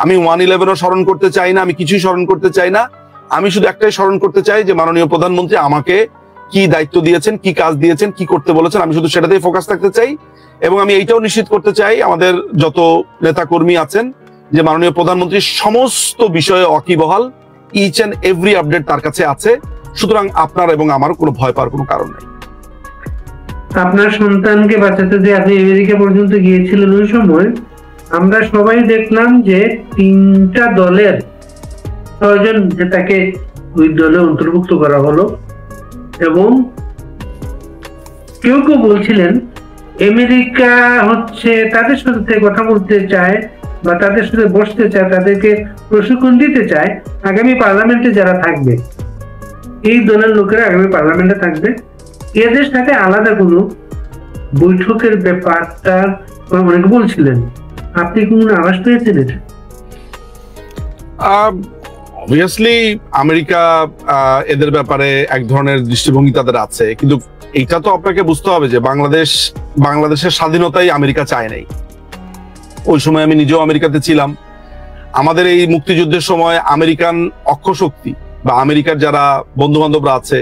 আমি 111-ও স্মরণ করতে চাই না, আমি কিছুই স্মরণ করতে চাই না। আমি শুধু একটাই স্মরণ করতে চাই যে মাননীয় প্রধানমন্ত্রী আমাকে কি দায়িত্ব দিয়েছেন, কি কাজ দিয়েছেন, কি করতে বলেছেন, আমি শুধু সেটাতেই ফোকাস থাকতে চাই। এবং আমি এইটাও নিশ্চিত করতে চাই আমাদের যত নেতা কর্মী আছেন যে মাননীয় প্রধানমন্ত্রী সমস্ত বিষয়ে ওয়াকিবহাল, ইচ এন্ড এভরি আপডেট তার কাছে আছে। সুতরাং আপনার এবং আমার কোনো ভয় পাওয়ার কোনো কারণ নেই। আপনার সন্তানকে বাঁচাতে যে আপনি আমেরিকা পর্যন্ত গিয়েছিলেন, ওই সময় আমরা সবাই দেখলাম যে 3টা দলের 6জন যে তাকে ওই দলে অন্তর্ভুক্ত করা হলো এবং কেউ কেউ বলছিলেন আমেরিকা হচ্ছে তাদের সাথে কথা বলতে চায় বা তাদের সাথে বসতে চায়, তাদেরকে প্রশিক্ষণ দিতে চায় আগামী পার্লামেন্টে যারা থাকবে, এই দলের লোকেরা আগামী পার্লামেন্টে থাকবে। এদের সাথে আলাদা কোনো বৈঠকের ব্যাপারটা অনেকে বলছিলেন, আপনি কোন আভাস পেয়েছেন এটা? অবভিয়াসলি আমেরিকা এদের ব্যাপারে এক ধরনের দৃষ্টিভঙ্গি তাদের আছে, কিন্তু এটা তো আপনাকে বুঝতে হবে যে বাংলাদেশের স্বাধীনতাই আমেরিকা চায় নাই। ওই সময় আমি নিজেও আমেরিকাতে ছিলাম। আমাদের এই মুক্তিযুদ্ধের সময় আমেরিকান অক্ষশক্তি বা আমেরিকার যারা বন্ধু বান্ধবরা আছে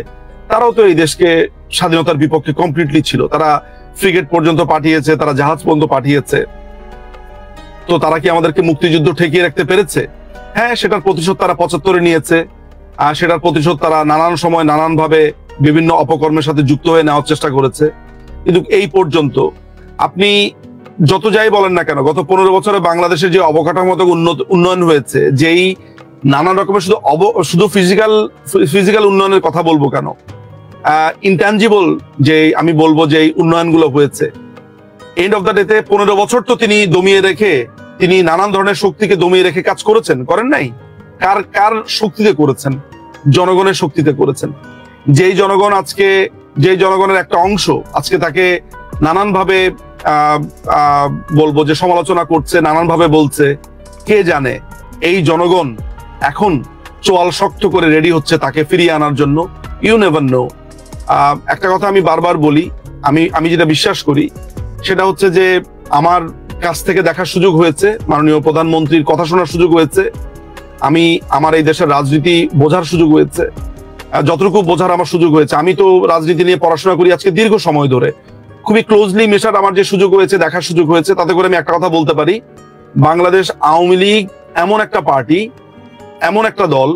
তারাও তো এই দেশকে স্বাধীনতার বিপক্ষে কমপ্লিটলি ছিল। তারা ফ্রিগেট পর্যন্ত পাঠিয়েছে, তারা জাহাজ পর্যন্ত পাঠিয়েছে। তো তারা কি আমাদেরকে মুক্তিযুদ্ধ ঠেকিয়ে রাখতে পেরেছে? হ্যাঁ, সেটার প্রতিশোধ তারা 75-এ নিয়েছে। আর সেটার প্রতিশোধ তারা নানান সময় নানান ভাবে বিভিন্ন অপকর্মের সাথে যুক্ত হয়ে নেওয়ার চেষ্টা করেছে। কিন্তু এই পর্যন্ত আপনি যত যাই বলেন না কেন, গত 15 বছরে বাংলাদেশের যে অবকাঠামোগত উন্নয়ন হয়েছে, যেই নানান রকমের শুধু ফিজিক্যাল উন্নয়নের কথা বলবো কেন, ইনট্যাঞ্জিবল যে আমি বলবো যে উন্নয়নগুলো হয়েছে, এন্ড অফ দ্য ডেতে 15 বছর তো তিনি দমিয়ে রেখে, তিনি নানান ধরনের শক্তিকে দমিয়ে রেখে কাজ করেছেন, করেন নাই? কার শক্তিতে করেছেন? জনগণের শক্তিতে করেছেন। যেই জনগণের একটা অংশ আজকে তাকে নানান ভাবে বলবো যে সমালোচনা করছে, নানান ভাবে বলছে, কে জানে এই জনগণ এখন চোয়াল শক্ত করে রেডি হচ্ছে তাকে ফিরিয়ে আনার জন্য। You never know. একটা কথা আমি বারবার বলি, আমি যেটা বিশ্বাস করি সেটা হচ্ছে যে আমার কাছ থেকে দেখার সুযোগ হয়েছে, মাননীয় প্রধানমন্ত্রীর কথা শোনার সুযোগ হয়েছে, আমি আমার এই দেশের রাজনীতি বোঝার সুযোগ হয়েছে, যতটুকু বোঝার আমার সুযোগ হয়েছে। আমি তো রাজনীতি নিয়ে পড়াশোনা করি আজকে দীর্ঘ সময় ধরে, খুবই ক্লোজলি মেশার আমার যে সুযোগ হয়েছে, দেখার সুযোগ হয়েছে, তাতে করে আমি একটা কথা বলতে পারি, বাংলাদেশ আওয়ামী লীগ এমন একটা পার্টি, এমন একটা দল,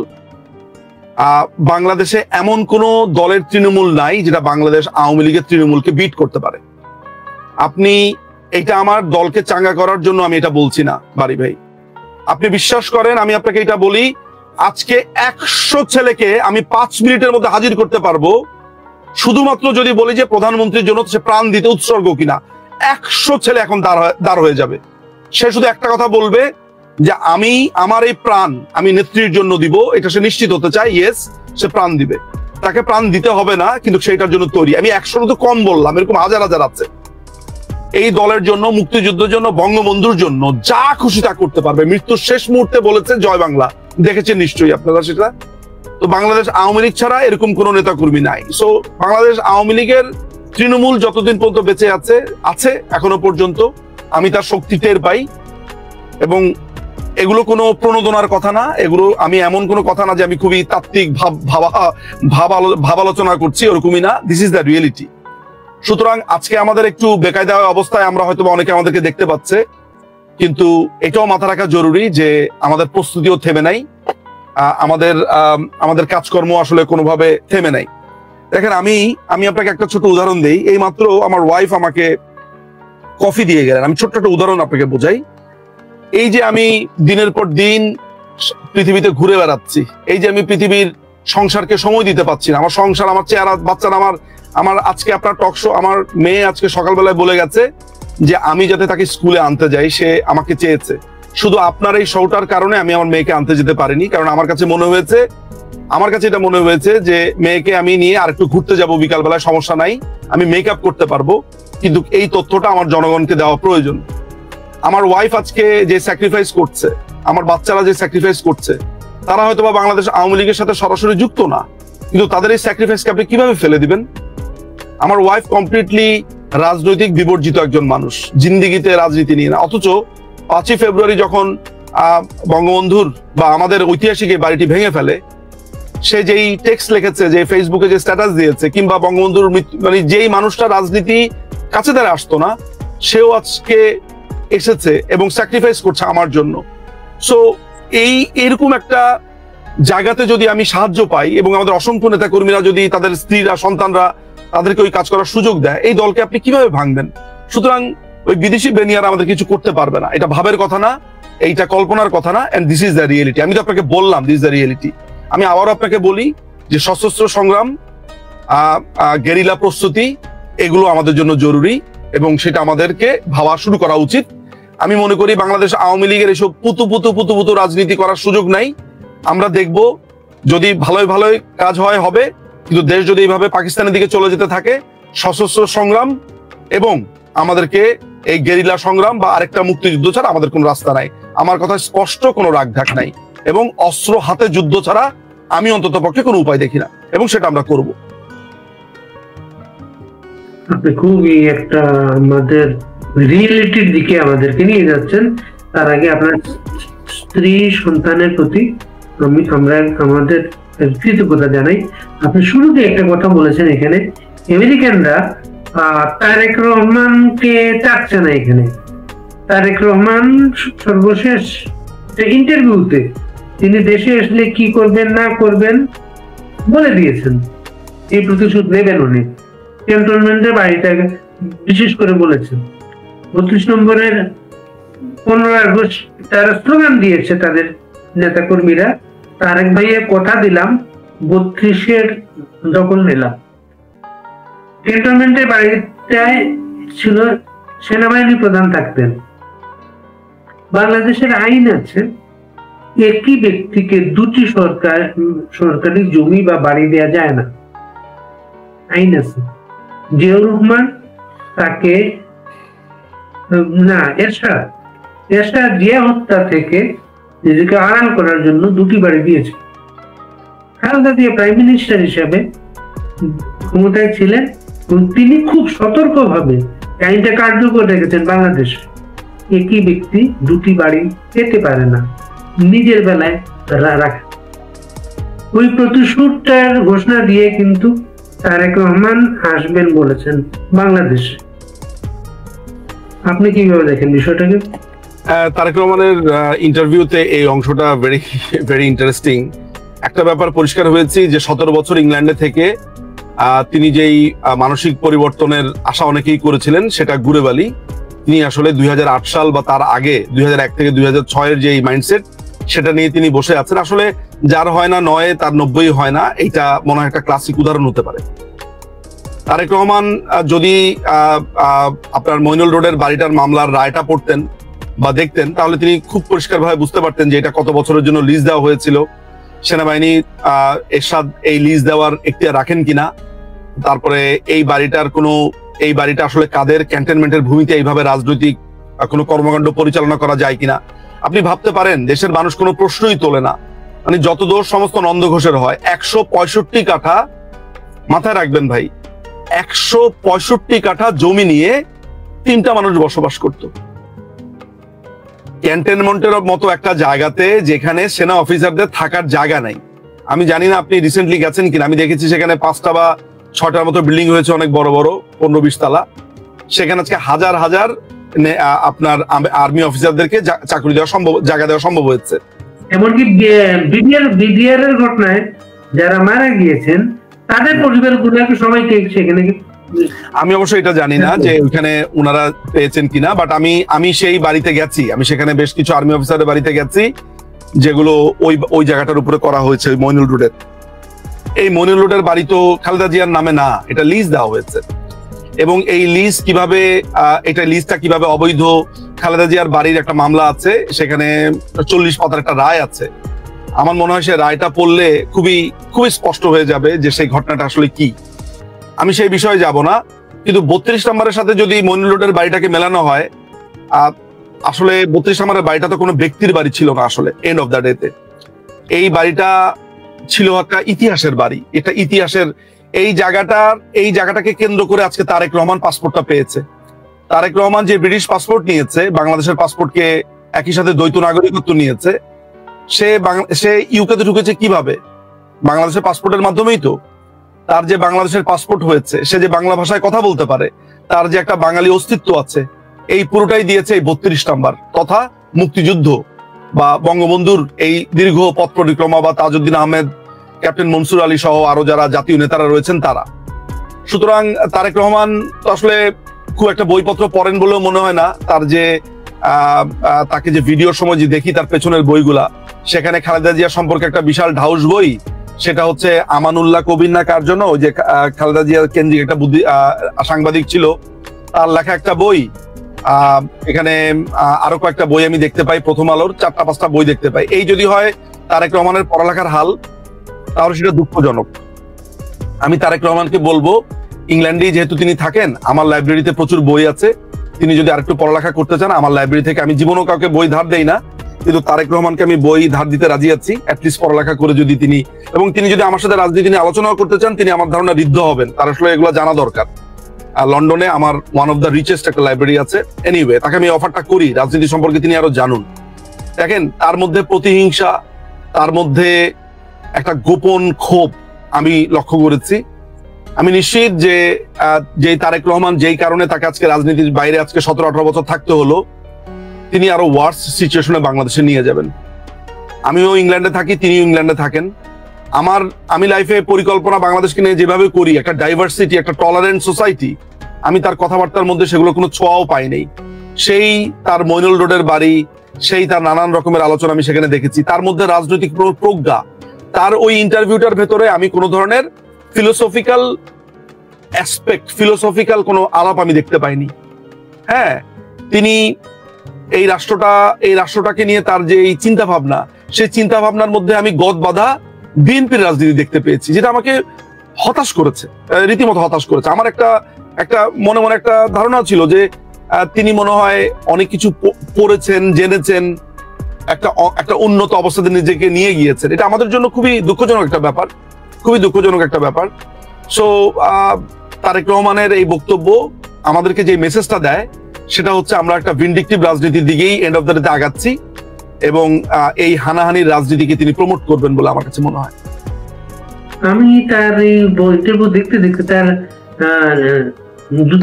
বাংলাদেশে এমন কোন দলের তৃণমূল নাই যেটা বাংলাদেশ আওয়ামী লীগের তৃণমূলকে বিট করতে পারে। আপনি এটা আমার দলকে চাঙ্গা করার জন্য আমি এটা বলছি না বাড়ি ভাই, আপনি বিশ্বাস করেন আমি আপনাকে এটা বলি, আজকে 100 ছেলেকে আমি 5 মিনিটের মধ্যে হাজির করতে পারবো, শুধুমাত্র যদি বলি যে প্রধানমন্ত্রীর জন্য সে প্রাণ দিতে উৎসর্গ কিনা। 100 ছেলে এখন দাঁড় হয়ে যাবে। সে শুধু একটা কথা বলবে যে আমি আমার এই প্রাণ আমি নেত্রীর জন্য দিব, এটা সে নিশ্চিত হতে চায়। ইয়েস, সে প্রাণ দিবে, তাকে প্রাণ দিতে হবে না, কিন্তু সেইটার জন্য তৈরি। আমি 100 তো কম বললাম, এরকম হাজার হাজার আছে এই দলের জন্য, মুক্তিযুদ্ধের জন্য, বঙ্গবন্ধুর জন্য যা খুশি তা করতে পারবে। মৃত্যুর শেষ মুহূর্তে বলেছে জয় বাংলা, দেখেছেন নিশ্চয়ই আপনারা সেটা। তো বাংলাদেশ আওয়ামী লীগ ছাড়া এরকম কোন নেতা কর্মী নাই। সো বাংলাদেশ আওয়ামী লীগের তৃণমূল যতদিন পর্যন্ত বেঁচে আছে এখনো পর্যন্ত আমি তার শক্তি টের পাই। এবং এগুলো কোনো প্রণোদনার কথা না, এগুলো আমি এমন কোনো কথা না যে আমি খুবই তাত্ত্বিক ভাব আলোচনা করছি, ওরকমই না। This is the reality. সুতরাং আজকে আমাদের একটু বেকায়দা অবস্থায় আমরা হয়তো অনেকে আমাদেরকে দেখতে পাচ্ছে, কিন্তু এটাও মাথা রাখা জরুরি যে আমাদের প্রস্তুতিও থেমে নাই, আমাদের কাজকর্ম আসলে কোনোভাবে থেমে নাই। দেখেন, আমি আপনাকে একটা ছোট উদাহরণ দেই। এই মাত্র আমার ওয়াইফ আমাকে কফি দিয়ে গেলেন। আমি ছোট্ট একটা উদাহরণ আপনাকে বোঝাই। এই যে আমি দিনের পর দিন পৃথিবীতে ঘুরে বেড়াচ্ছি, এই যে আমি পৃথিবীর সংসারকে সময় দিতে পারছি না, আমার সংসার, আমার চেহারা, বাচ্চারা, আমার আজকে আপনার টক শো, আমার মেয়ে আজকে সকালবেলায় বলে গেছে যে আমি যাতে তাকে স্কুলে আনতে যাই, সে আমাকে চেয়েছে। শুধু আপনার এই শোটার কারণে আমি আমার মেয়েকে আনতে যেতে পারিনি, কারণ আমার কাছে এটা মনে হয়েছে যে মেয়েকে আমি নিয়ে আরেকটু ঘুরতে যাব বিকালবেলায়, সমস্যা নাই, আমি মেকআপ করতে পারবো, কিন্তু এই তথ্যটা আমার জনগণকে দেওয়া প্রয়োজন। আমার ওয়াইফ আজকে যে স্যাক্রিফাইস করছে, আমার বাচ্চারা যে স্যাক্রিফাইস করছে, তারা হয়তো বা বাংলাদেশ আওয়ামী লীগের সাথে সরাসরি যুক্ত না, কিন্তু তাদের এই স্যাক্রিফাইসকে আপনি কিভাবে ফেলে দিবেন? আমার ওয়াইফ কমপ্লিটলি রাজনৈতিক বিবর্জিত একজন মানুষ, জিন্দিগিতে রাজনীতি নিয়ে না। অথচ 5ই ফেব্রুয়ারি যখন বঙ্গবন্ধুর বা আমাদের ঐতিহাসিক এই বাড়িটি ভেঙে ফেলে, সে যেই টেক্সট লিখেছে, যে ফেসবুকে যে স্ট্যাটাস দিয়েছে, কিংবা বঙ্গবন্ধুর মানে যেই মানুষটা রাজনীতি কাছে দ্বারা আসতো না, সেও আজকে এসেছে এবং স্যাক্রিফাইস করছে আমার জন্য। সো এরকম একটা জায়গাতে যদি আমি সাহায্য পাই এবং আমাদের অসংখ্য নেতা কর্মীরা যদি তাদের স্ত্রীরা, সন্তানরা তাদেরকে ওই কাজ করার সুযোগ দেয়, এই দলকে আপনি কিভাবে ভাঙবেন? সুতরাং ওই বিদেশি বেনিয়ারা আমাদের কিছু করতে পারবে না। এটা ভাবের কথা না, এইটা কল্পনার কথা না, and this is the reality. আমি তো আপনাকে বললাম দিস ইজ দ্য রিয়েলিটি। আমি আবারও আপনাকে বলি যে সশস্ত্র সংগ্রাম, গেরিলা প্রস্তুতি, এগুলো আমাদের জন্য জরুরি এবং সেটা আমাদেরকে ভাবা শুরু করা উচিত। আমি মনে করি বাংলাদেশ আওয়ামী লীগের এসব পুতু রাজনীতি করার সুযোগ নাই। আমরা দেখব, যদি ভালোই কাজ হবে, কিন্তু দেশ যদি এইভাবে পাকিস্তানের দিকে চলে যেতে থাকে, সশস্ত্র সংগ্রাম এবং আমাদেরকে এই গেরিলা সংগ্রাম বা আরেকটা মুক্তিযুদ্ধ ছাড়া আমাদের কোনো রাস্তা নাই। আমার কথা স্পষ্ট, কোনো রাগঢাক নাই, এবং অস্ত্র হাতে যুদ্ধ ছাড়া আমি অন্তত পক্ষে কোনো উপায় দেখি না, এবং সেটা আমরা করব। আপনি খুবই একটা আমাদের রিয়েলিটির দিকে আমাদেরকে নিয়ে যাচ্ছেন। তার আগে আপনার স্ত্রী, সন্তানের প্রতি আমরা আমাদের কৃতজ্ঞতা জানাই। আপনি শুরুতে একটা কথা বলেছেন, এখানে আমেরিকানরা তারেক রহমানকে চাচ্ছে না। এখানে তারেক রহমান সর্বশেষ ইন্টারভিউতে তিনি দেশে আসলে কি করবেন না করবেন বলে দিয়েছেন, এই প্রতিশোধ নেবেন উনি। ক্যান্টনমেন্টের বাড়িটা বিশেষ করে বলেছেন। 32 নম্বরের 15 আগস্ট তারা স্লোগান দিয়েছে, তাদের নেতা কর্মীরা, তারেক ভাইয়ের কথা দিলাম 32-এর দখল নিলাম। ক্যান্টনমেন্টের বাড়িটায় ছিল সেনাবাহিনী প্রধান থাকতেন। বাংলাদেশের আইন আছে, একই ব্যক্তিকে দুটি সরকারি জমি বা বাড়ি দেওয়া যায় না, আইন আছে। জিয়াউর রহমান তাকে এরশাদ জিয়া হত্যা থেকে নিজেকে আড়াল করার জন্য দুটি বাড়ি দিয়েছে। খালেদা জিয়া প্রাইম মিনিস্টার হিসেবে ক্ষমতায় ছিলেন এবং তিনি খুব সতর্কভাবে আইনটা কার্যকর রেখেছেন। বাংলাদেশে একই ব্যক্তি দুটি বাড়ি পেতে পারে না, নিজের বেলায় রাখে। ওই প্রতিশোধটার ঘোষণা দিয়ে কিন্তু তারেক রহমান আসবেন বলেছেন বাংলাদেশে। আপনি কিভাবে দেখেন বিষয়টাকে? তারেক রহমানের ইন্টারভিউতে এই অংশটা ভেরি ইন্টারেস্টিং। একটা ব্যাপার পরিষ্কার হয়েছে যে 17 বছর ইংল্যান্ডে থেকে তিনি যেই মানসিক পরিবর্তনের আশা অনেকেই করেছিলেন, সেটা গুড়েবালি। তিনি আসলে 2008 সাল বা তার আগে 2001 থেকে 2006-এর যে মাইন্ডসেট, সেটা নিয়ে তিনি বসে আছেন। আসলে যার হয় না 9 তার 90 হয় না, এইটা মনে হয় একটা ক্লাসিক উদাহরণ হতে পারে। তারেক রহমান যদি আপনার মইনুল রোডের বাড়িটার মামলার রায়টা পড়তেন বা দেখতেন, তাহলে তিনি খুব পরিষ্কারভাবে বুঝতে পারতেন যে এটা কত বছরের জন্য লিজ দেওয়া হয়েছিল, সেনাবাহিনী এরশাদ এই লিজ দেওয়ার এখতিয়ার রাখেন কিনা, তারপরে এই বাড়িটা আসলে কাদের, ক্যান্টনমেন্টের ভূমিতে এইভাবে রাজনৈতিক কোনো কর্মকাণ্ড পরিচালনা করা যায় কিনা। আপনি ভাবতে পারেন দেশের মানুষ কোনো প্রশ্নই তোলে না, মানে যত দোষ সমস্ত নন্দ ঘোষের হয়। 165 কাঠা, মাথায় রাখবেন ভাই, 165 কাঠা জমি নিয়ে 3টা মানুষ বসবাস করত। ক্যান্টনমেন্টের মতো একটা জায়গাতে যেখানে সেনা অফিসারদের থাকার জায়গা নাই। আমি জানি না আপনি রিসেন্টলি গেছেন কিনা, আমি দেখেছি সেখানে 5টা বা 6টার মতো বিল্ডিং হয়েছে, অনেক বড় বড়, 15-20 তলা। সেখানে আজকে হাজার হাজার আপনার আর্মি অফিসারদেরকে চাকরি দেওয়া সম্ভব, জায়গা দেওয়া সম্ভব হয়েছে। এমনকি বিডিআর এর ঘটনায় যারা মারা গিয়েছেন তাদের পরিবারগুলোকে সবাইকে সেখানে, আমি অবশ্য এটা জানি না যে ওখানে ওনারা পেয়েছেন কিনা, বাট আমি সেই বাড়িতে গেছি, আমি সেখানে বেশ কিছু আর্মি অফিসারের বাড়িতে গেছি যেগুলো ওই জায়গাটার উপরে করা হয়েছে, মইনুল রোডের। এই মইনুল রোডের বাড়ি তো খালেদা জিয়ার নামে না, এটা লিজ দেওয়া হয়েছে। এবং এই লিজ কিভাবে, এটা লিজটা কিভাবে অবৈধ, খালেদা জিয়ার বাড়ির একটা মামলা আছে, সেখানে 40 পাতার একটা রায় আছে। আমার মনে হয় সে রায়টা পড়লে খুবই খুবই স্পষ্ট হয়ে যাবে যে সেই ঘটনাটা আসলে কি। আমি সেই বিষয়ে যাব না, কিন্তু 32 নম্বরের সাথে যদি মইনুল রোডের বাড়িটাকে মেলানো হয়, আসলে 32 নম্বরের বাড়িটা তো কোনো ব্যক্তির বাড়ি ছিল না আসলে, এন্ড অফ দ্য ডেতে। এই বাড়িটা ছিল একটা ইতিহাসের বাড়ি, এটা ইতিহাসের। এই জায়গাটাকে কেন্দ্র করে আজকে তারেক রহমান পাসপোর্টটা পেয়েছে। তারেক রহমান যে ব্রিটিশ পাসপোর্ট নিয়েছে, বাংলাদেশের পাসপোর্টকে একই সাথে দ্বৈত নাগরিকত্ব নিয়েছে, সে ইউকেতে ঢুকেছে কিভাবে? বাংলাদেশের পাসপোর্টের মাধ্যমেই তো। তার যে বাংলাদেশের পাসপোর্ট হয়েছে, সে যে বাংলা ভাষায় কথা বলতে পারে, তার যে একটা বাঙালি অস্তিত্ব আছে, এই পুরোটাই দিয়েছে এই 32 নম্বর তথা মুক্তিযুদ্ধ বা বঙ্গবন্ধুর এই দীর্ঘ পথ পরিক্রমা বা তাজউদ্দিন আহমেদ, ক্যাপ্টেন মনসুর আলী সহ আরো যারা জাতীয় নেতারা রয়েছেন তারা। সুতরাং তারেক রহমান তো আসলে খুব একটা বইপত্র পড়েন বলেও মনে হয় না। তার যে তাকে যে ভিডিওর সময় যে দেখি তার পেছনের বইগুলা, সেখানে খালেদা জিয়া সম্পর্কে একটা বিশাল ঢাউস বই, সেটা হচ্ছে আমানুল্লাহ কবির না কার জন্য, ওই যে খালেদা জিয়া কেন্দ্রিক একটা সাংবাদিক ছিল, তার লেখা একটা বই। এখানে আরো কয়েকটা বই আমি দেখতে পাই, প্রথম আলোর 4-5টা বই দেখতে পাই। এই যদি হয় তারেক রহমানের পড়ালেখার হাল, তাহলে সেটা দুঃখজনক। আমি তারেক রহমানকে বলবো, ইংল্যান্ডে যেহেতু তিনি থাকেন, আমার লাইব্রেরিতে প্রচুর বই আছে, তিনি যদি আরেকটু পড়ালেখা করতে চান আমার লাইব্রেরি থেকে, আমি জীবনেও কাউকে বই ধার দেই না, কিন্তু তারেক রহমানকে আমি বই ধার দিতে রাজি আছি, অ্যাটলিস্ট পড়ালেখা করে যদি তিনি, এবং তিনি যদি আমার সাথে রাজনীতি নিয়ে আলোচনাও করতে চান, তিনি আমার ধারণা ঋদ্ধ হবেন। তার আসলে এগুলো জানা দরকার। আর লন্ডনে আমার ওয়ান অফ দ্য রিচেস্ট একটা লাইব্রেরি আছে। এনিওয়ে, তাকে আমি অফারটা করি, রাজনীতি সম্পর্কে তিনি আরো জানুন। দেখেন, তার মধ্যে প্রতিহিংসা, তার মধ্যে একটা গোপন ক্ষোভ আমি লক্ষ্য করেছি। আমি নিশ্চিত যে তারেক রহমান যেই কারণে তাকে আজকে রাজনীতির বাইরে আজকে 17-18 বছর থাকতে হলো, তিনি আরো ওয়ার্স সিচুয়েশনে বাংলাদেশে নিয়ে যাবেন। আমিও ইংল্যান্ডে থাকি, তিনিও ইংল্যান্ডে থাকেন। আমি লাইফে পরিকল্পনা বাংলাদেশকে নিয়ে যেভাবে করি, একটা ডাইভার্সিটি, একটা টলারেন্ট সোসাইটি, আমি তার কথাবার্তার মধ্যে সেগুলো কোনো ছোঁয়াও পাই নাই। সেই তার মইনুল রোডের বাড়ি, সেই তার নানান রকমের আলোচনা আমি সেখানে দেখেছি। তার মধ্যে রাজনৈতিক প্রজ্ঞা, তার ওই ইন্টারভিউটার ভেতরে আমি কোনো ধরনের ফিলোসফিক্যাল অ্যাসপেক্ট, ফিলোসফিক্যাল কোনো আলাপ আমি দেখতে পাইনি। হ্যাঁ, তিনি এই রাষ্ট্রটাকে নিয়ে তার যে এই চিন্তা ভাবনা, সেই চিন্তা ভাবনার মধ্যে আমি গদ বাঁধা বিএনপির রাজনীতি দেখতে পেয়েছি, যেটা আমাকে হতাশ করেছে, রীতিমতো হতাশ করেছে। আমার একটা মনে মনে একটা ধারণা ছিল যে তিনি মনে হয় অনেক কিছু পড়েছেন, জেনেছেন, একটা উন্নত অবস্থাতে নিজেকে নিয়ে গিয়েছেন। এটা আমাদের জন্য খুবই দুঃখজনক একটা ব্যাপার, খুবই দুঃখজনক একটা ব্যাপার। সো তারেক রহমানের এই বক্তব্য আমাদেরকে যে মেসেজটা দেয়, সেটা হচ্ছে আমরা একটা ভিন্ডিকটিভ রাজনীতির দিকেই এন্ড অফ দ্য ডেতে আগাচ্ছি, এবং এই হানাহানির রাজনীতিকে তিনি প্রমোট করবেন বলে আমার কাছে মনে হয়। আমি তার এই ইন্টারভিউ দেখতে দেখতে তার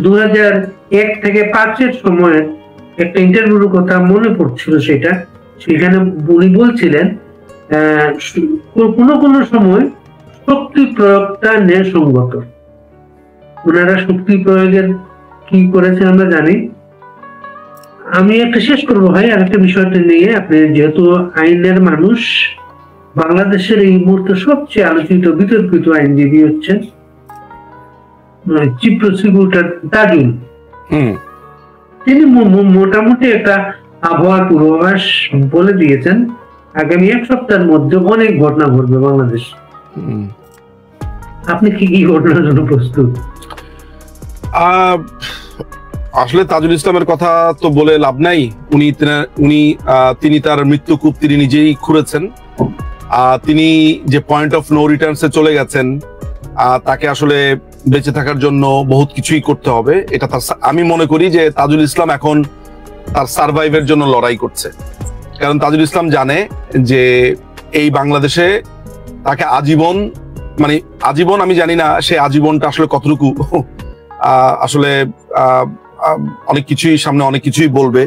2001 থেকে 5-এর সময় একটা ইন্টারভিউর কথা মনে পড়ছিল। সেখানে উনি বলছিলেন কোনো সময় শক্তি প্রয়োগটা ন্যায়সঙ্গত। ওনারা শক্তি প্রয়োগের কি করেছেন আমরা জানি। আমি একটা শেষ করবো ভাই আরেকটা বিষয়টা নিয়ে। আপনি যেহেতু আইনের মানুষ, বাংলাদেশের এই মুহূর্তে সবচেয়ে আলোচিত বিতর্কিত আইনজীবী হচ্ছেন চিফ প্রসিকিউটর তাজুল। তিনি মোটামুটি একটা আবহাওয়ার পূর্বাভাস বলে দিয়েছেন, আগামী 1 সপ্তাহের মধ্যে অনেক ঘটনা ঘটবে বাংলাদেশ। আপনি কি কি ঘটনার জন্য প্রস্তুত? আসলে তাজুল ইসলামের কথা তো বলে লাভ নাই। তিনি তার মৃত্যুকূপ তিনি নিজেই খুঁড়েছেন। তিনি যে পয়েন্ট অফ নো রিটার্নসে চলে গেছেন, তাকে আসলে বেঁচে থাকার জন্য বহুত কিছুই করতে হবে। এটা তার, আমি মনে করি যে তাজুল ইসলাম এখন তার সার্ভাইভের জন্য লড়াই করছে। কারণ তাজুল ইসলাম জানে যে এই বাংলাদেশে তাকে আজীবন, মানে আজীবন আমি জানি না সে আজীবনটা আসলে কতটুকু, আসলে অনেক কিছুই সামনে অনেক কিছুই বলবে।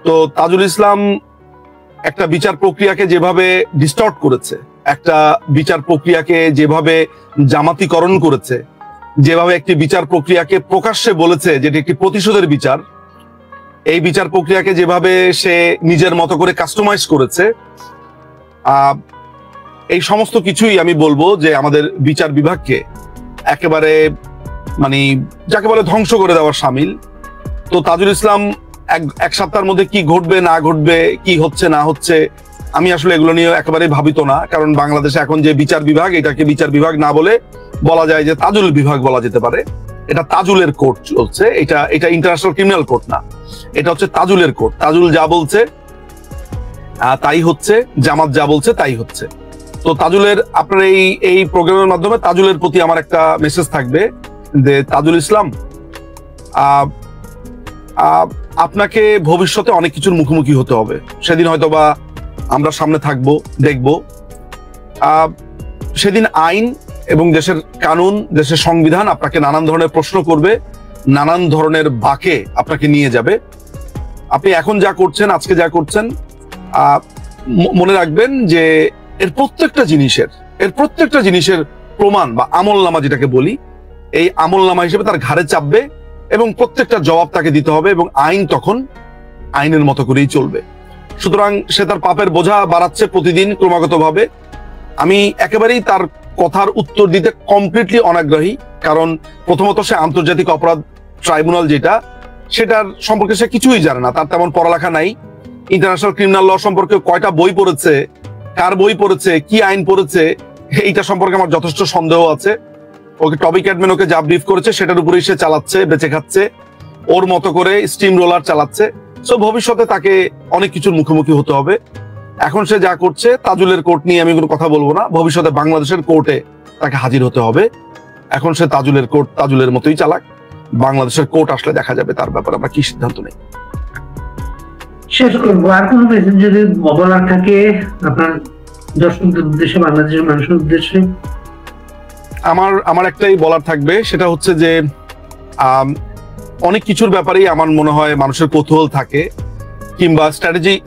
তো তাজুল ইসলাম একটা বিচার প্রক্রিয়াকে যেভাবে ডিস্টর্ট করেছে, একটা বিচার প্রক্রিয়াকে যেভাবে জামাতিকরণ করেছে, যেভাবে একটি বিচার প্রক্রিয়াকে প্রকাশ্যে বলেছে যেটি একটি প্রতিশোধের বিচার, এই বিচার প্রক্রিয়াকে যেভাবে সে নিজের মতো করে কাস্টমাইজ করেছে, এই সমস্ত কিছুই আমি বলবো যে আমাদের বিচার বিভাগকে একেবারে মানে যাকে বলে ধ্বংস করে দেওয়ার শামিল। তো তাজুল ইসলাম এক সপ্তাহের মধ্যে কি ঘটবে না ঘটবে, কি হচ্ছে না হচ্ছে, আমি আসলে এগুলো নিয়ে একেবারে ভাবিত না। কারণ বাংলাদেশে এখন যে বিচার বিভাগ, এটাকে বিচার বিভাগ না বলে বলা যায় যে তাজুল বিভাগ বলা যেতে পারে। এটা তাজুলের কোর্ট চলছে, এটা ইন্টারন্যাশনাল ক্রিমিনাল কোর্ট না, এটা হচ্ছে তাজুলের কোর্ট। তাজুল যা বলছে তাই হচ্ছে, জামাত যা বলছে তাই হচ্ছে। তো তাজুলের, আপনার এই প্রোগ্রামের মাধ্যমে তাজুলের প্রতি আমার একটা মেসেজ থাকবে যে তাজুল ইসলাম, আপনাকে ভবিষ্যতে অনেক কিছুর মুখোমুখি হতে হবে। সেদিন হয়তোবা আমরা সামনে থাকবো, দেখব। সেদিন আইন এবং দেশের কানুন, দেশের সংবিধান আপনাকে নানান ধরনের প্রশ্ন করবে, নানান ধরনের বাঁকে আপনাকে নিয়ে যাবে। আপনি এখন যা করছেন, আজকে যা করছেন, মনে রাখবেন যে এর প্রত্যেকটা জিনিসের প্রমাণ বা আমলনামা যেটাকে বলি, এই আমলনামা হিসেবে তার ঘাড়ে চাপবে এবং প্রত্যেকটা জবাব তাকে দিতে হবে, এবং আইন তখন আইনের মতো করেই চলবে। সুতরাং সে তার পাপের বোঝা বাড়াচ্ছে প্রতিদিন ক্রমাগতভাবে। আমি একেবারেই তার কথার উত্তর দিতে কমপ্লিটলি অনাগ্রহী। কারণ প্রথমত সে আন্তর্জাতিক অপরাধ ট্রাইব্যুনাল যেটা, সেটার সম্পর্কে সে কিছুই জানে না, তার তেমন পড়ালেখা নাই। ইন্টারন্যাশনাল ক্রিমিনাল ল সম্পর্কে কয়টা বই পড়েছে, কার বই পড়েছে, কি আইন পড়েছে, এইটা সম্পর্কে আমার যথেষ্ট সন্দেহ আছে। ওকে টপিক অ্যাডমিন ওকে যা ব্রিফ করেছে সেটার উপরেই সে চালাচ্ছে, বেঁচে খাচ্ছে, ওর মতো করে স্টিম রোলার চালাচ্ছে। সো ভবিষ্যতে তাকে অনেক কিছুর মুখোমুখি হতে হবে। এখন সে যা করছে, তাজুলের কোর্ট নিয়ে আমি কোনো কথা বলবো না, ভবিষ্যতে বাংলাদেশের কোর্টে তাকে হাজির হতে হবে। এখন সে তাজুলের কোর্ট তাজুলের মতোই চালাক, বাংলাদেশের কোর্ট আসলে দেখা যাবে তার ব্যাপারে আমরা কি সিদ্ধান্ত নেই। শেষ করবো, আর কোনো মেসেজ যদি বলার থাকে আপনার দর্শকদের উদ্দেশ্যে, বাংলাদেশের মানুষের উদ্দেশ্যে? আমার একটাই বলার থাকবে, সেটা হচ্ছে যে অনেক কিছুর ব্যাপারেই আমার মনে হয় মানুষের কৌতূহল থাকে, কিংবা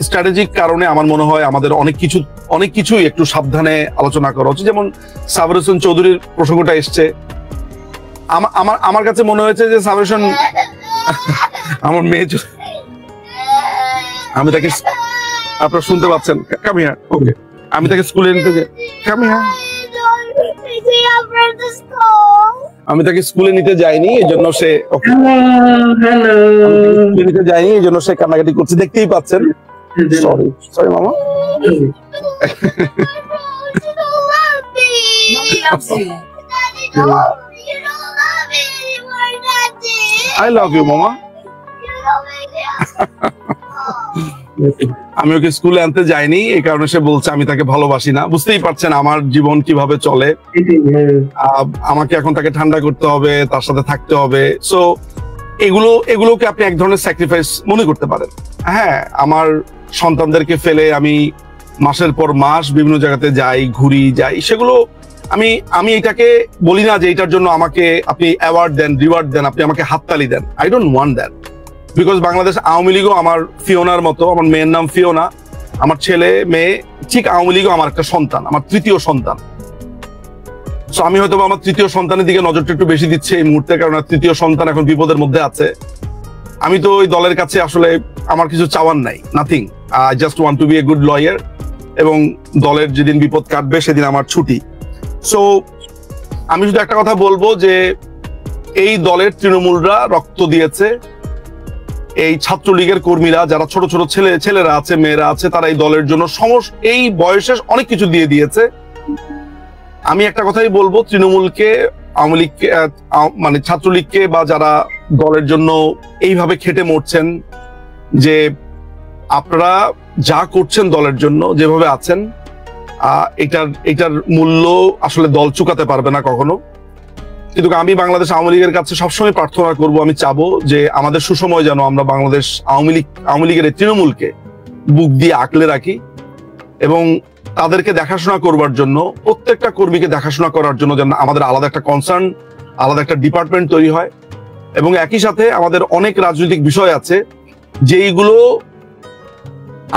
স্ট্র্যাটেজিক কারণে আমার মনে হয় আমাদের অনেক কিছুই একটু সাবধানে আলোচনা করা উচিত। যেমন সাবির হোসেন চৌধুরীর প্রসঙ্গটা এসছে, আমার কাছে মনে হয়েছে যে সাবির হোসেন, আমার মেয়ে, আমি তাকে, আপনারা শুনতে পাচ্ছেন, কামিয়া, ওকে, আমি তাকে স্কুলে নিতে যাই, কামিয়া, আমি তাকে স্কুলে নিতে যাইনি, এই জন্য সে নিতে যাইনি, এই জন্য সে কান্নাকাটি করছে, দেখতেই পাচ্ছেন। সরি মামা। I love you, মামা। আমি ওকে স্কুলে আনতে যাইনি, এই কারণে সে বলছে আমি তাকে ভালোবাসি না। বুঝতেই পারছেন আমার জীবন কিভাবে চলে, আমাকে এখন তাকে ঠান্ডা করতে হবে, তার সাথে থাকতে হবে। সো এগুলোকে আপনি এক ধরনের স্যাক্রিফাইস মনে করতে পারেন। হ্যাঁ, আমার সন্তানদেরকে ফেলে আমি মাসের পর মাস বিভিন্ন জায়গাতে যাই, ঘুরি, যাই, সেগুলো আমি এটাকে বলি না যে এটার জন্য আমাকে আপনি অ্যাওয়ার্ড দেন, রিওয়ার্ড দেন, আপনি আমাকে হাততালি দেন। I don't want that, because Bangladesh Awami লীগও আমার ফিওনার মতো, আমার মেয়ের নাম ফিওনা, আমার ছেলে মেয়ে ঠিক আওয়ামী লীগও আমার একটা সন্তান, আমার তৃতীয় সন্তান। সো আমি হয়তো আমার তৃতীয় সন্তানের দিকে নজরটা একটু বেশি দিচ্ছে এই মুহূর্তে, কারণ তৃতীয় সন্তান এখন বিপদের মধ্যে আছে। আমি তো ওই দলের কাছে আসলে আমার কিছু চাওয়ার নাই, nothing. I just want to be a good lawyer, এবং দলের যেদিন বিপদ কাটবে সেদিন আমার ছুটি। সো আমি শুধু একটা কথা বলবো যে এই দলের তৃণমূলরা রক্ত দিয়েছে, এই ছাত্রলীগের কর্মীরা যারা ছোট ছোট ছেলেরা আছে, মেয়েরা আছে, তারা এই দলের জন্য এই বয়সে অনেক কিছু দিয়ে দিয়েছে। আমি একটা কথাই বলবো, তৃণমূলকে, আওয়ামী লীগকে, মানে ছাত্রলীগকে, বা যারা দলের জন্য এইভাবে খেটে মরছেন, যে আপনারা যা করছেন দলের জন্য, যেভাবে আছেন, এটার মূল্য আসলে দল চুকাতে পারবে না কখনো। কিন্তু আমি বাংলাদেশ আওয়ামী লীগের কাছে সবসময় প্রার্থনা করব, আমি চাবো যে আমাদের সুসময় যেন আমরা বাংলাদেশ আওয়ামী লীগের তৃণমূলকে বুক দিয়ে আঁকলে রাখি এবং তাদেরকে দেখাশোনা করবার জন্য, প্রত্যেকটা কর্মীকে দেখাশোনা করার জন্য যেন আমাদের আলাদা একটা কনসার্ন, আলাদা একটা ডিপার্টমেন্ট তৈরি হয়। এবং একই সাথে আমাদের অনেক রাজনৈতিক বিষয় আছে যেইগুলো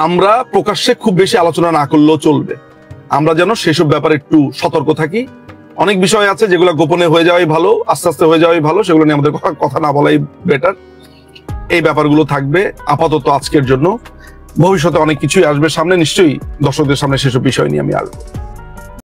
আমরা প্রকাশ্যে খুব বেশি আলোচনা না করলেও চলবে, আমরা যেন সেসব ব্যাপারে একটু সতর্ক থাকি। অনেক বিষয় আছে যেগুলো গোপনে হয়ে যাওয়াই ভালো, আস্তে আস্তে হয়ে যাওয়াই ভালো, সেগুলো নিয়ে আমাদের কথা না বলাই বেটার। এই ব্যাপারগুলো থাকবে আপাতত আজকের জন্য। ভবিষ্যতে অনেক কিছুই আসবে সামনে, নিশ্চয়ই দর্শকদের সামনে সেসব বিষয় নিয়ে আমি আসবো।